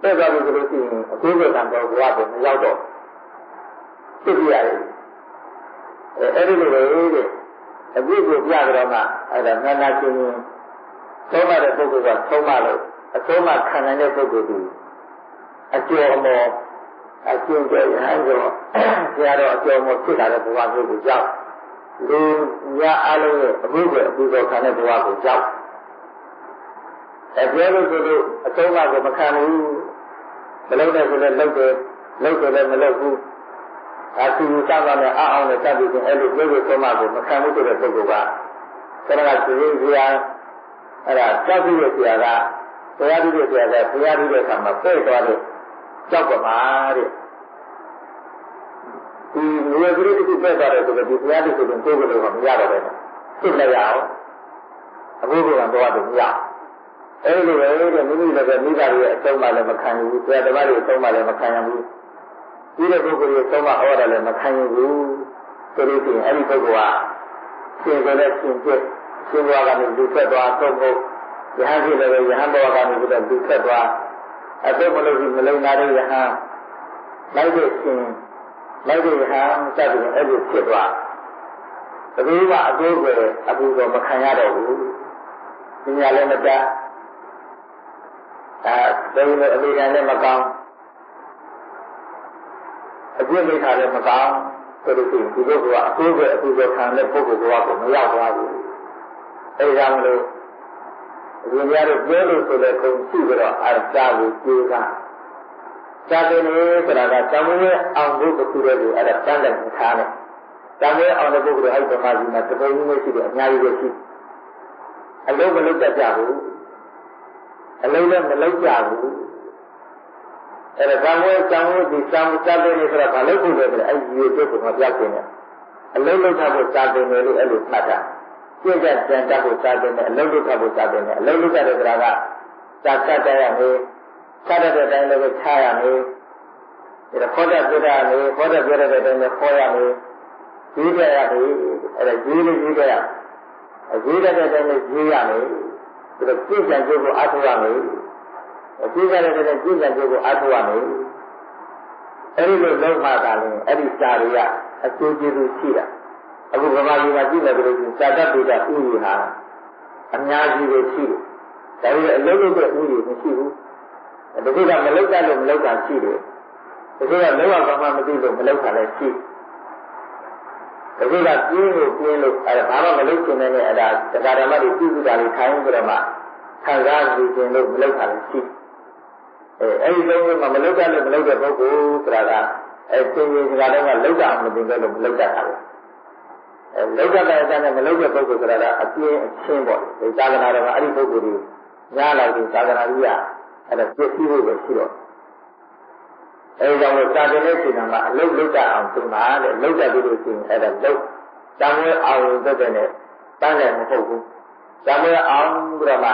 ပြည့်သွားပြီဆိုလို့ရှိရင်အခုပဲခံတော့ဘဝကိုမရောက်တော့ဖြစ်ပြရတယ်အဲ့ဒီလိုပဲတဲ့အပြည့်ကိုပြကြတော့မှအဲ့ဒါနာနာချင်းချင်းသုံးပါတဲ့ပုဂ္ဂိုလ်ကသုံးပါလို့အသုံးမှခံနိုင်တဲ့ပုဂ္ဂိုလ်ဒီအကျော်အမော်အကျဉ်းကျရဟန်းဆိုဆရာတော်အကျော်အမော်ဖြစ်လာတဲ့ဘဝမျိုးကိုကြောက်လူများအလုံးရဲ့အမှုပဲအပူဇော်ခံတဲ့ဘဝကိုကြောက်ပြောလို့ဆိုလို့အသုံးမှကိုမခံဘူးမလုပ်တဲ့ဆိုလည်းလုပ်တယ်လုပ်တယ်လည်းမလုပ်ဘူးသူစပါနဲ့အောင်နဲ့စပြီးဆိုအဲ့လိုပြောလို့သုံးမှကိုမခံဘူးဆိုတဲ့ပုဂ္ဂိုလ်ကဆရာကရှင်ကြီးကအဲ့ဒါကြောက်ပြီးတဲ့ဆရာကတရားပြီးတဲ့ဆရာကတရားပြီးတဲ့အခါမှာပြည့်သွားတဲ့ကြောက်ကမှာတဲ့ဒီလူရဲ့ပြည်သူတွေပြည့်သွားတယ်ဆိုတော့ဒီတရားတွေဆိုရင်ကိုယ်ကလည်းမရတော့ပဲသိလိုက်ရအောင်အခုကတော့တော့မရအဲ့လိုပဲတဲ့မိမိလည်းပဲမိသားစုရဲ့အဆုံးမှလည်းမခံဘူးဆရာသမားတွေအဆုံးမှလည်းမခံရဘူးဒီတဲ့ပုဂ္ဂိုလ်ရဲ့အဆုံးမှဟောတာလည်းမခံရဘူးဆိုလို့ရှိရင်အဲ့ဒီပုဂ္ဂိုလ်ကရှင်ကြတဲ့ရှင်ပြည့်ရှင်ဘဝကနေလူဆက်သွားတော့ဟုတ်ယဟန်ဖြစ်လည်းပဲယဟန်ဘဝကနေပြီးတော့လူဆက်သွားအတုမလို့ရှိမလုံနာတဲ့ယဟန်လိုက်တဲ့ရှင်လိုက်တဲ့ယဟန်စသဖြင့်အဲ့ဒီဖြစ်သွားဘယ်သူမှအကျိုးပဲအပူတော့မခံရတော့ဘူးပညာလည်းမတတ်ဘယ်လိုအမေရိကန်လည်းမကောင်းအပြည့်မိခါလည်းမကောင်းဆိုလို့ရှိရင်ဒီပုဂ္ဂိုလ်ကအကျိုးပဲအပူတော့ခံတဲ့ပုဂ္ဂိုလ်ကမရောက်သွားဘူးအဲဒါမလို့အရင်ကတော့ပြောလို့ဆိုတဲ့ကုန်ရှိကြတော့အစာကိုကြိုးစားစာတယ်လို့ဆိုတာကသံဝဲအောင်ဖို့တစ်ခုတည်းကိုအဲ့ဒါစမ်းတယ်ထားတယ်သံဝဲအောင်တဲ့ပုဂ္ဂိုလ်အဲ့ဒီမှာဒီမှာတပုံကြီးမရှိတယ်အများကြီးပဲရှိအလုံးမလုံးတတ်ကြဘူးအလုံးလည်းမလုံးကြဘူးအဲ့ဒါသံဝဲဒီစာတယ်လို့ဆိုတာဘာလို့ဆိုလဲဆိုတော့အဲ့ဒီရေကျုပ်ကမပြောက်နေတယ်အလုံးလုံးထားဖို့စာတယ်လို့အဲ့လိုမှတ်တာကျင့်ကြံတတ်ဖို့စာတယ်နဲ့အလုံးလုံးထားဖို့စာတယ်နဲ့အလုံးလုံးတတ်တဲ့ဆိုတာကစာတတ်ရမယ်စားတဲ့အတိုင်းလည်းချရမယ်ဒါခေါ်တဲ့ပြောတာလည်းခေါ်တဲ့ပြောတဲ့အတိုင်းလည်းခေါ်ရမယ်ကြီးကြရမယ်အဲ့ဒါကြီးလို့ကြီးကြရကြီးတဲ့အတိုင်းလည်းကြီးရမယ်ဒါကြည့်ကြံကြိုးကိုအားထုတ်ရမယ် ကြည့်ကြတဲ့ကြည့်တဲ့ကိုအားထုတ်ရမယ်အဲ့ဒီလိုလုံးမှသာလေအဲ့ဒီစာတွေကအကျိုးကျေးဇူးရှိတာအခုဗမာပြည်မှာကြည့်တယ်ဆိုလို့စာတတ်တွေကဥယျာဉ်ဟာအများကြီးပဲရှိတယ်ဒါပေမဲ့အလုံးလုံးတဲ့ဥယျာဉ်မရှိဘူးတချို့ကမလောက်တတ်လို့မလောက်တာရှိတယ်တချို့ကလောက်အောင်မှမသိလို့မလောက်တာလည်းရှိတချို့ကပြင်းလို့အဲ့ဒါဘာမှမလုပ်ချင်တဲ့အဲ့ဒါတရားဓမ္မတွေပြုစုတာတွေခိုင်းပြီးတော့မှခံစားနေခြင်းလို့မလောက်တာလည်းရှိအဲ့ဒီလုံးလုံးမှာမလောက်တတ်လို့မလောက်တဲ့ပုဂ္ဂိုလ်ဆိုတာကအဲ့သင်္ကေတကတော့လောက်တာမသိကြလို့မလောက်တတ်တာပဲလောက်တတ်တဲ့အတိုင်းမလောက်တဲ့ပုဂ္ဂိုလ်ဆိုတာကအပြင်းအချင်းပေါ့ဒီသာသနာတော်ကအဲ့ဒီပုဂ္ဂိုလ်ကြီးညားလိုက်ပြီးသာသနာကြီးကအဲ့ဒါပြည့်စည်ဖို့ပဲရှိတော့အဲဒီကြောင့်လို့စာတင်တဲ့ချိန်မှာအလုပ်လုပ်တတ်အောင်သင်ပါတဲ့လုပ်တတ်ပြီးလို့ရှိရင်အဲ့ဒါလုပ်တမ်းဝဲအောင်လုပ်တဲ့နဲ့တန်းလည်းမဟုတ်ဘူးတမ်းဝဲအောင်ပြီးတော့မှ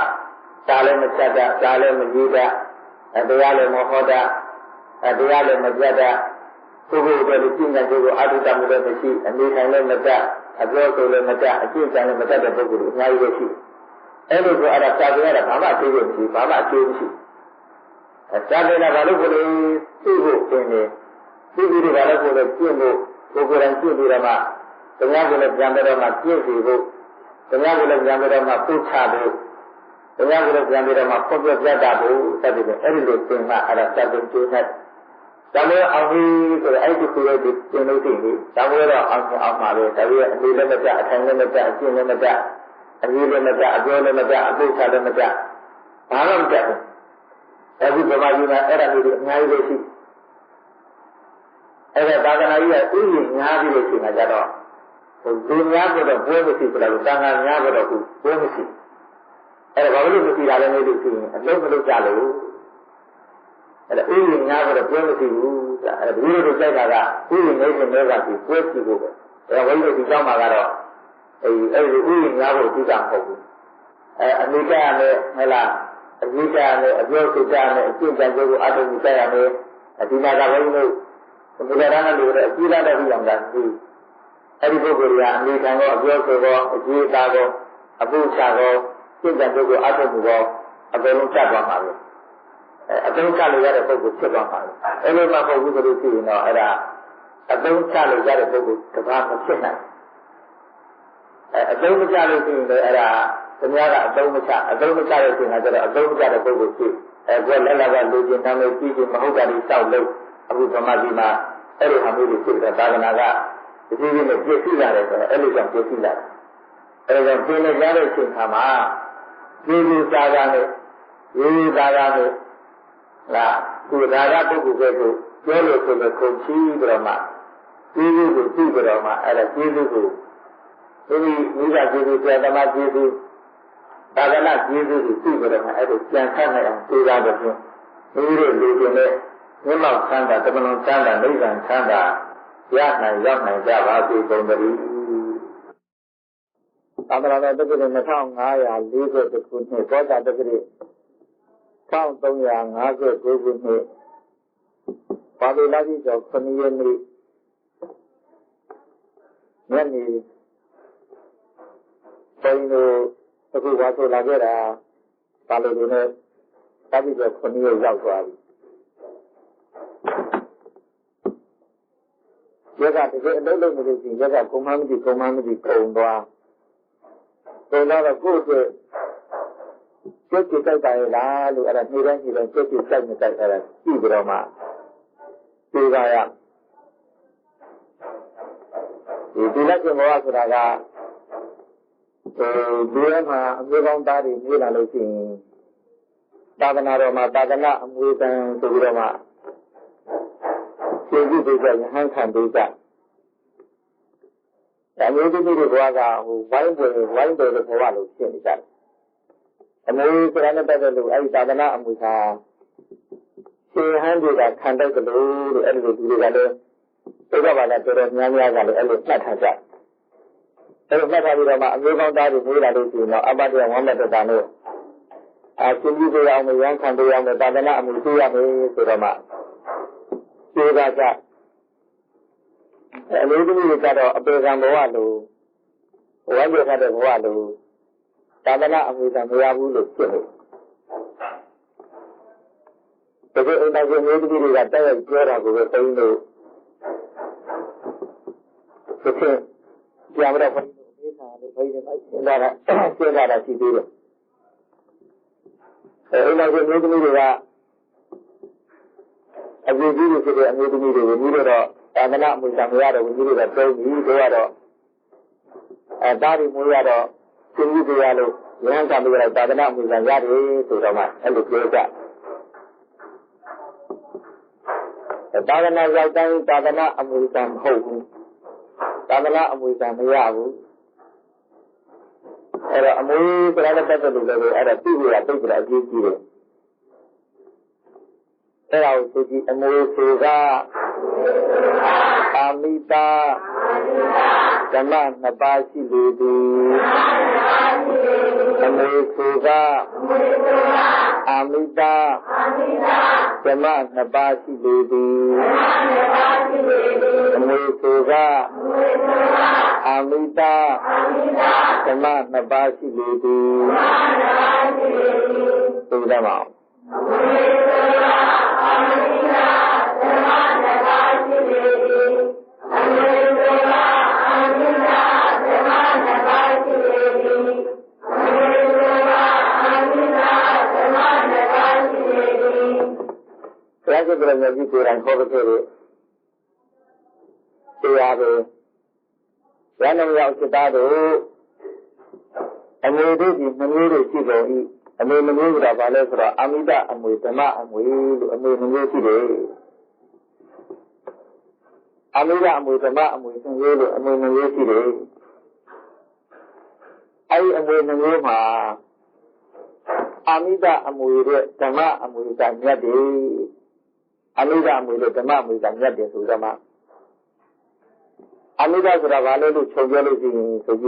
စာလည်းမချက်တတ်စာလည်းမရေးတတ်တရားလည်းမဟောတတ်တရားလည်းမပြတ်တတ်ကိုယ်ကိုယ်တည်းပြည့်ညတ်ကိုအထုတမှုလည်းမရှိအနေထိုင်လည်းမတတ်အပြောဆိုလည်းမတတ်အကျင့်ကြံလည်းမတတ်တဲ့ပုဂ္ဂိုလ်တွေအများကြီးပဲရှိအဲ့လိုဆိုအဲ့ဒါစာတင်ရတာဘာမှအကျိုးမရှိဘာမှအကျိုးမရှိစာတင်တာဘာလို့ကိုယ်လေးသိဖို့သင်တယ်သိပြီးတော့ဘာလို့ကိုယ်လေးကျင့်ဖို့ကိုယ်ကိုယ်တိုင်ကျင့်ပြီးတော့မှတရားကိုလည်းပြန်ပြီးတော့မှပြည့်စုံဖို့တရားကိုလည်းပြန်ပြီးတော့မှပုချဖို့တရားကိုလည်းပြန်ပြီးတော့မှဖွင့်ပြပြတာဖို့စသဖြင့်အဲ့ဒီလိုသင်မှအဲ့ဒါစာတင်ကျင့်တဲ့ဒါမျိုးအောင်ပြီးဆိုတော့အဲ့ဒီကိုယ်လေးသင်လို့သိပြီဒါမျိုးတော့အောင်ပါပဲဒါပြီးအနေလည်းမပြအထိုင်လည်းမပြအကျင့်လည်းမပြအရေးလည်းမပြအပြောလည်းမပြအပုချလည်းမပြဘာမှမပြဘူးအခုဗမာပြည်မှာအဲ့ဒါမျိုးတွေအများကြီးပဲရှိအဲ့ဒါသာသနာကြီးကဥယျာဉ်များပြီးလို့ရှိမှကြတော့လူများကတော့ဘွဲမရှိဘူးလားတန်ခါများတော့ဘူးဘွဲမရှိအဲ့ဒါဘာလို့မရှိတာလဲမေးလို့ရှိရင်အလုံးမလုံးကြလို့အဲ့ဒါဥယျာဉ်များတော့ဘွဲမရှိဘူးအဲ့ဒါဒီလိုတွေကြိုက်တာကဥယျာဉ်နေရှင်တွေကပြီးဘွဲရှိဖို့ပဲအဲ့ဒါဝိသုဒ္ဓိကျောင်းမှာကတော့အဲ့ဒီဥယျာဉ်များဖို့အဓိကမဟုတ်ဘူးအနေကြရမယ်ဟဲ့လားအကြီးကြတယ်အပြောဆိုကြတယ်အကျင့်ကြံကြကိုအထုံးကြရမယ်ဒီမှာကဘုန်းကြီးတို့ဘုရားရဟန်းတို့လည်းအကြီးလာတဲ့ပြီးအောင်တာဒီအဲ့ဒီပုဂ္ဂိုလ်ကအမိခံကောအပြောဆိုကောအကြီးသားကောအပုချကောကျင့်ကြံကြကိုအထုံးကောအကုန်လုံးကျသွားပါပဲအသုံးချလို့ရတဲ့ပုဂ္ဂိုလ်ဖြစ်သွားပါပဲအဲ့လိုမှမဟုတ်ဘူးဆိုလို့ရှိရင်တော့အဲ့ဒါအသုံးချလို့ရတဲ့ပုဂ္ဂိုလ်တပါးမဖြစ်နိုင်အသုံးမချလို့ရှိရင်လည်းအဲ့ဒါသူများကအသုံးမချတဲ့အချိန်ကကျတော့အသုံးမချတဲ့ပုဂ္ဂိုလ်ရှိကိုယ်လက်လက်ကလူကျင်တမ်းလို့ပြီးရင်မဟုတ်တာတွေစောက်လို့အခုဗမာပြည်မှာအဲ့ဒီဟာမျိုးတွေဖြစ်တဲ့သာသနာကဒီလိုမျိုးပြည့်စုံလာတယ်ဆိုတော့အဲ့လိုကြောင့်ပြည့်စုံလာတယ်အဲ့ဒါကြောင့်ပြည့်နေကြတဲ့အချိန်ခါမှာဒီလိုစာကနဲ့ဒီသာကနဲ့လားသူဒါကပုဂ္ဂိုလ်တွေကိုပြောလို့ဆိုလို့ခုန်ချီးပြီးတော့မှဒီလိုကိုကြည့်ပြီးတော့မှအဲ့ဒါကျေးဇူးကိုဒီမိဘကျေးဇူးဆရာသမားကျေးဇူးသာသနာကျေးဇူးကိုသိကြတယ်အဲ့ဒါကြံခတ်နိုင်အောင်သိတာတော့ဖြင့်ဒီလိုလူတွေနဲ့မြတ်မောက်ဆန်းတာတမန်တော်ဆန်းတာနိဗ္ဗာန်ဆန်းတာရနိုင်ရောက်နိုင်ကြပါစေကုန်သတည်းသာသနာတော်တက္ကသိုလ်2540ခုနှစ်ဘောဓတက္ကသိုလ်1359ခုနှစ်ပါဠိလာကြီးကျော်9ရက်နေ့ညနေပိုင်းတို့အခုဝါဆိုလာခဲ့တာပါဠိတွေနဲ့တပိကျော်9ရက်ရောက်သွားပြီရက်ကတကယ်အလုပ်လုပ်နေလို့ရှိရင်ရက်ကကုံမှန်းမကြည့်ကုန်သွားတော့ကိုယ့်အတွက်ကျက်ကြည့်တိုက်ပါရဲ့လားလို့အဲ့ဒါနေတိုင်းကျက်ကြည့်တိုက်မတိုက်အဲ့ဒါကြည့်ကြတော့မှသိပါရဒီလက်ကျင်ဘောဆိုတာကဒီထဲမှာအမျိုးကောင်းသားတွေနေလာလို့ရှိရင်သာသနာတော်မှာသာသနာအမွေတန်ဆိုပြီးတော့မှရှင်ကြည့်ပေးကြရဟန်းခံပေးကြဒါမျိုးဒီလိုဘဝကဝိုင်းတယ်တဲ့ဘဝလို့ဖြစ်နေကြတယ်အမွေဆိုတာနဲ့ပတ်သက်လို့အဲဒီသာသနာအမွေဟာရှင်ဟန်းတွေကခံတတ်တယ်လို့အဲ့လိုဒီတွေကလည်းသိကြပါလားတော်တော်များများကလည်းအဲ့လိုမှတ်ထားကြအဲ့လိုမှတ်ထားပြီးတော့မှအမျိုးကောင်းသားတွေနေလာလို့ရှိရင်တော့အပ္ပတ္တဝမ်းမတ္တတာနဲ့ရှင်ကြည့်ပေးအောင်ရဟန်းခံပေးအောင်သာသနာအမွေသိရမယ်ဆိုတော့မှသိကြကြအလေးသမီးတွေကတော့အပေကံဘဝလိုဝိုင်းပြထားတဲ့ဘဝလို သာသနာအမှုသာမရဘူးလို့ဖြစ်နေ cái ông ta cái mấy cái gì là tay chơi ra của cái tay nó cái chuyện làm ra phải chơi ra chỉ đi được ông ta cái mấy cái gì là anh đi đi cái gì anh đi đi đó ta mới làm mình làm ra rồi mình đi là tôi nghĩ tôi đó ta đi mua ra đó xin đi ra luôn những cái này ta mới làm mình làm ra đi từ đó mà anh được chơi cả ta cái này giao tay ta cái này anh mới làm hậu ta cái này anh mới làm cái gì ở anh mới cái này ta tự được rồi ở tự là tôi cái gì rồi thế nào tôi chỉ anh mới suy ra Amita Dhamma Nabasi Ledi Amusuga Amita Dhamma Nabasi Ledi Amusuga Amita Dhamma Nabasi Ledi Sudah mau Saya berada di kurang kau tiada. Saya nak yang kita tu, amui tu di menui tu si boi, amui menui berapa le sura, amida amui tema amui menui si le, amida amui tema amui menui le, amui menui si le. Ai amui menui mah, amida amui le, tema amui tanya de. Amida amui le tema amui tanya de sudah mah. Amida sura vale lu choge lu si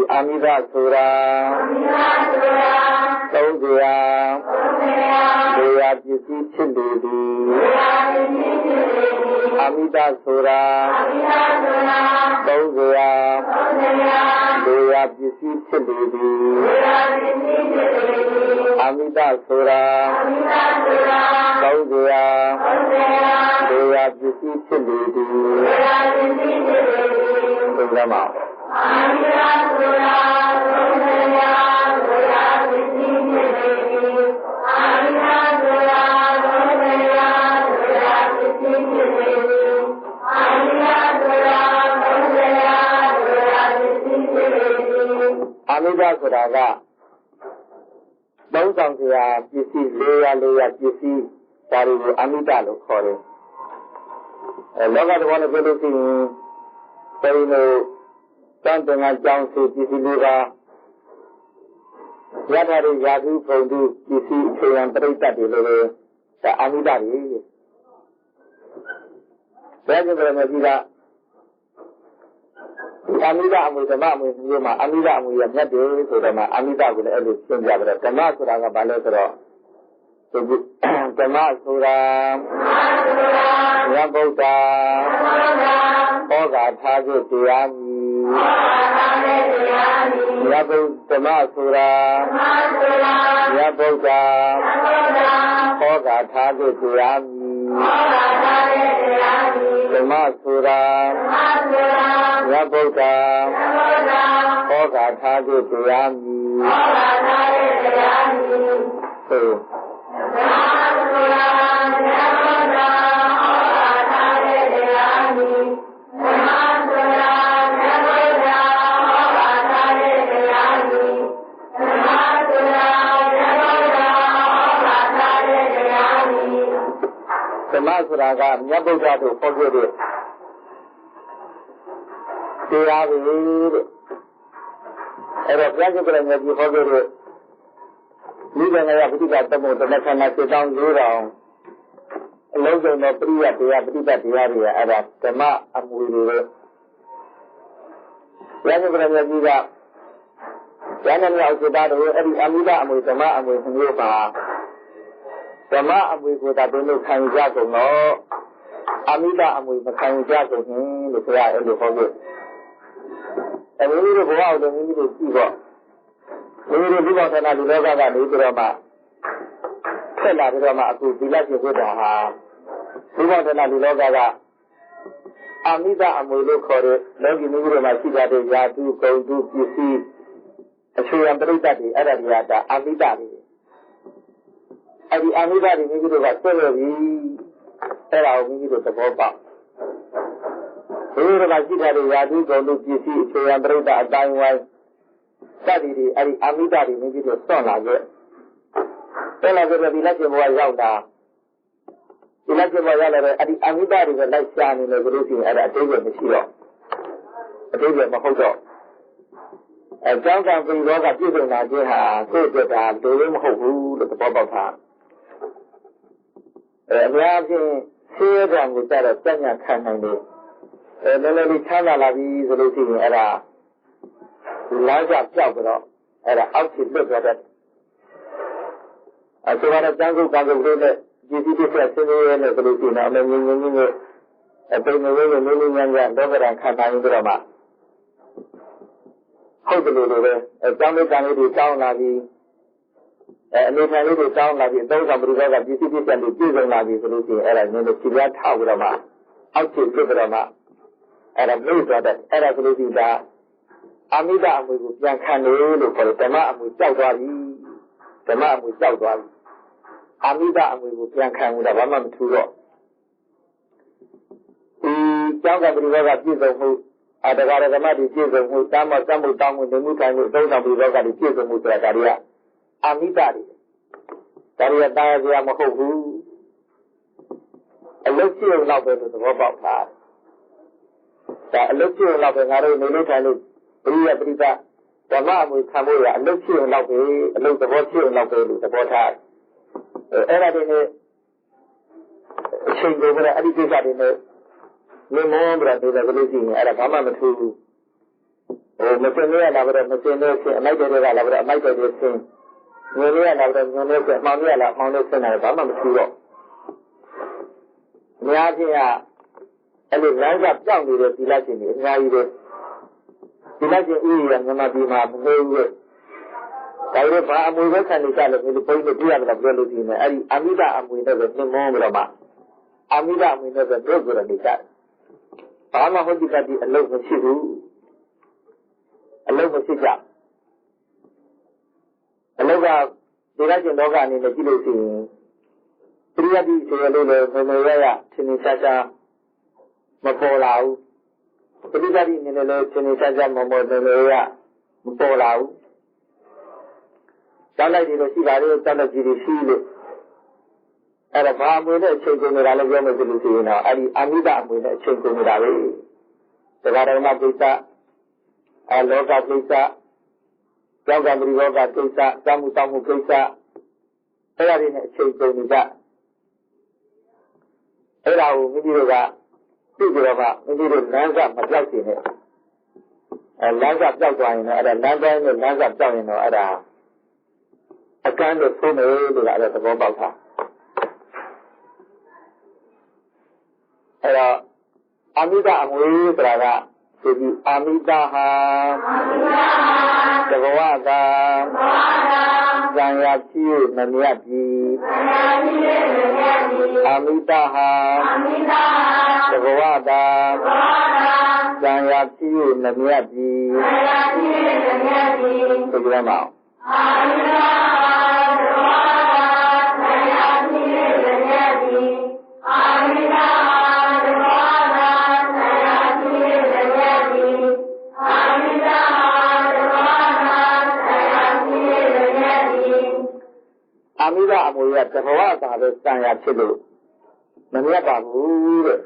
amida sura Taudia Dea Jisi Chindidi Amida sura Taudia Dea Jisi Chindidi Amida sura Taudia Dea Jisi Chindidi Sudah mau. Amida sura Taudia Dea Jisi Chindidi Amida sura Taudia Dea Jisi Chindidi Amida sura Taudia Dea Jisi Chindidi Amida sura ka Dong sang siya Jisi leya Jisi Dari Amida lo khore Loga dewan pelu si Saya ni kan dengan jauh si Jisi leya Ya dari jadu padu Jisi yang terita di lewe Sa Amida ni Saya juga tidak Amida amui dhamma amui ni ma Amida amui yang nyat dia sudah ma Amida boleh elok senja berada dhamma surah ka balik surah dhamma surah yang bauta Oga thage tiyami ya dhamma surah yang bauta Oga thage tiyami dhamma surah Ya Buddha, Oga thage tiyami. Samasura ka Ya Buddha tu phokyo de. Tira bi de. Ero pya ke pera ngi phokyo de. Ni ga ya putita tamo tamakhana setang yorang. Long jong no priya tiya putita tiya ri ara dhamma amui de. Ya ke pera ngi ga Ya na ya usita de eri amida amui dhamma amui hngyo pa. Dhamma amui ko ta dono khan ja ko no. Amida amui ma khan ja ko hin lo soya elo phokyo. Ini ni bawa udah ini tu tiba. Ini ni bawa sana di luar kan, di rumah. Saya di rumah aku bila juga dah. ဘောတနာလူလောကကအမိတအမွေလို့ခေါ်တဲ့လောကီမိမိတို့မှာရှိကြတဲ့ယာတုဂုံတုပစ္စည်းအခြေခံပြိတ္တတွေအဲ့ဒါတွေကဒါအမိတတွေအဲ့ဒီအမိတတွေမိမိတို့ကဆွဲလို့ပြီးအဲ့ဒါကိုမိမိတို့သဘောပေါက်မိမိတို့ကရှိကြတဲ့ယာတုဂုံတုပစ္စည်းအခြေခံပြိတ္တအတိုင်းဝိုင်းစသည်တွေအဲ့ဒီအမိတတွေမိမိတို့ဆွန့်လာခဲ့ဆွန့်လာခဲ့ပြီးလက်ကျင်ဘဝရောက်တာဒီလက်ကျင်ဘဝရောက်လာတဲ့အဲ့ဒီအမိတတွေကလိုက်ရှာနေတယ်ဘယ်လိုရှိရင်အဲ့ဒါအတိတ်ကမရှိတော့အတိတ်ကမဟုတ်တော့အကြောင်းကပြည်တော်ကပြည့်စုံလာခြင်းဟာကိုယ့်အတွက်ဒါဒုရမဟုတ်ဘူးလို့သဘောပေါက်တာအများကြီးဆေးရံကိုကြတော့စဉ္ညာခံနိုင်တယ်လည်းလည်းချမ်းသာလာပြီဆိုလို့ရှိရင်အဲ့ဒါလမ်းကြပြောက်ပြီးတော့အဲ့ဒါအောက်ခြေလွတ်သွားတဲ့ဆိုတော့ကျန်းကုတ်ကံကုတ်လေးနဲ့ဒီဒီတစ်ဆက်ဆင်းရဲနဲ့ဆိုလို့ရှိရင်အမေငင်းငင်းနဲ့အပိန်ငင်းနဲ့နည်းနည်းညံ့ညံ့တော့ကြတာခံနိုင်ပြီးတော့မှဟုတ်တယ်လို့ပဲအကြောင်းလေးကံလေးတွေတောင်းလာပြီးအနေခံလေးတွေတောင်းလာပြီးအသုံးဆောင်ပရိသတ်ကပစ္စည်းပစ္စည်းတွေပြည့်စုံလာပြီးဆိုလို့ရှိရင်အဲ့ဒါနည်းနည်းခြေပြားထောက်ပြီးတော့မှအောက်ခြေလွတ်ပြီးတော့မှအဲ့ဒါလို့ဆိုတဲ့အဲ့ဒါဆိုလို့ရှိတာအမိတအမွေကိုပြန်ခံလို့လို့ခေါ်တယ်ဓမ္မအမွေကြောက်သွားပြီဓမ္မအမွေကြောက်သွားပြီအမိတအမွေကိုပြန်ခံလို့တော့ဘာမှမထူတော့ဒီကျောင်းကပရိသတ်ကပြည့်စုံမှုတရားဓမ္မတွေပြည့်စုံမှုတမ်းမစမှုတောင်းမှုနေမှုတိုင်းကိုအသုံးဆောင်ပြီးတော့ကပြည့်စုံမှုဆိုတာဒါတွေကအမိတတွေဒါတွေကတာယာစရာမဟုတ်ဘူးအလုတ်ကျုံတော့ပဲလို့သဘောပေါက်တာဒါအလုတ်ကျုံတော့ပဲငါတို့နေလို့ထိုင်လို့ပရိယပရိသဓမ္မအမွေခံဖို့ရအလုတ်ကျုံတော့ပဲအလုတ်သဘောကျုံတော့ပဲလို့သဘောထားအဲ့ဒါတွေနဲ့အချိန်ကုန်ကြအဲ့ဒီကိစ္စတွေနဲ့မင်းမောပြီးတော့ဒီလိုလို့ရှိရင်အဲ့ဒါဘာမှမထူးဘူးမစင်နေရလာတော့မစင်နေချင်းအမိုက်တွေကလာတော့အမိုက်တွေချင်းငွေလေးရလာတော့ငွေလေးကမှောင်ရလာမှောင်လို့ဆင်းလာတယ်ဘာမှမထူးတော့အများကြီးကအဲ့လိုလမ်းကပြောင်းနေတဲ့ဒီလက်ရှင်တွေအများကြီးပဲဒီလက်ရှင်ဥယျာဉ်မြန်မာပြည်မှာမဟုတ်ဘူးဒါပေမဲ့ဘာအမွေပဲခံနေကြလို့ဒီလိုဘုန်းကြီးတို့ပြရတယ်ပြောလို့ဒီနေ့အဲ့ဒီအမိတအမွေနဲ့ပဲနှင်းမောပြီးတော့မှအမိတအမွေနဲ့ပဲတို့ကြရနေကြတယ်ဘာမှဟုတ်ဒီကတိအလုံးမရှိဘူးအလုံးမရှိကြအလုံးကဒီကကျင်လောကအနေနဲ့ကြည့်လို့ရှိရင်ပရိယတိဆိုရလို့လည်းမမေရရသင်္ချာချာမပေါ်လာဘူးပရိယတိအနေနဲ့လည်းသင်္ချာချာမမောတယ်လို့ရမပေါ်လာဘူးတောက်လိုက်တယ်လို့ရှိပါလေတောက်လိုက်ကြည့်ရှိလို့အဲ့ဒါဘာအမွေနဲ့အချိန်ကုန်နေတာလည်းပြောမယ်ဆိုလို့ရှိရင်တော့အဲ့ဒီအမိတအမွေနဲ့အချိန်ကုန်နေတာပဲတရားဓမ္မကိစ္စလောကကိစ္စကြောက်ကံပရိဘောဂကိစ္စသမှုတောင်းမှုကိစ္စအဲ့ဒါတွေနဲ့အချိန်ကုန်နေကြအဲ့ဒါကိုမိမိတို့ကသိကြတော့မှမိမိတို့လမ်းကမပြောက်စေနဲ့လမ်းကပြောက်သွားရင်လည်းအဲ့ဒါလမ်းတိုင်းနဲ့လမ်းကပြောက်ရင်တော့အဲ့ဒါအကန့်လို့ဆိုမယ်လို့လည်းအဲ့ဒါသဘောပေါက်တာအဲ့တော့အမိတအမွေဆိုတာကဆိုပြီးအမိတဟာသဘဝကဇံရဖြစ်မမြတ်ပြီအမိတဟာသဘဝကဇံရဖြစ်မမြတ်ပြီဆိုကြပါဦးအမိတဟာသဘဝကဇံရဖြစ်မမြတ်ပြီအမိတအမိဒအမွေရတဘဝသာပဲစံရဖြစ်လို့မမြတ်ပါဘူးတဲ့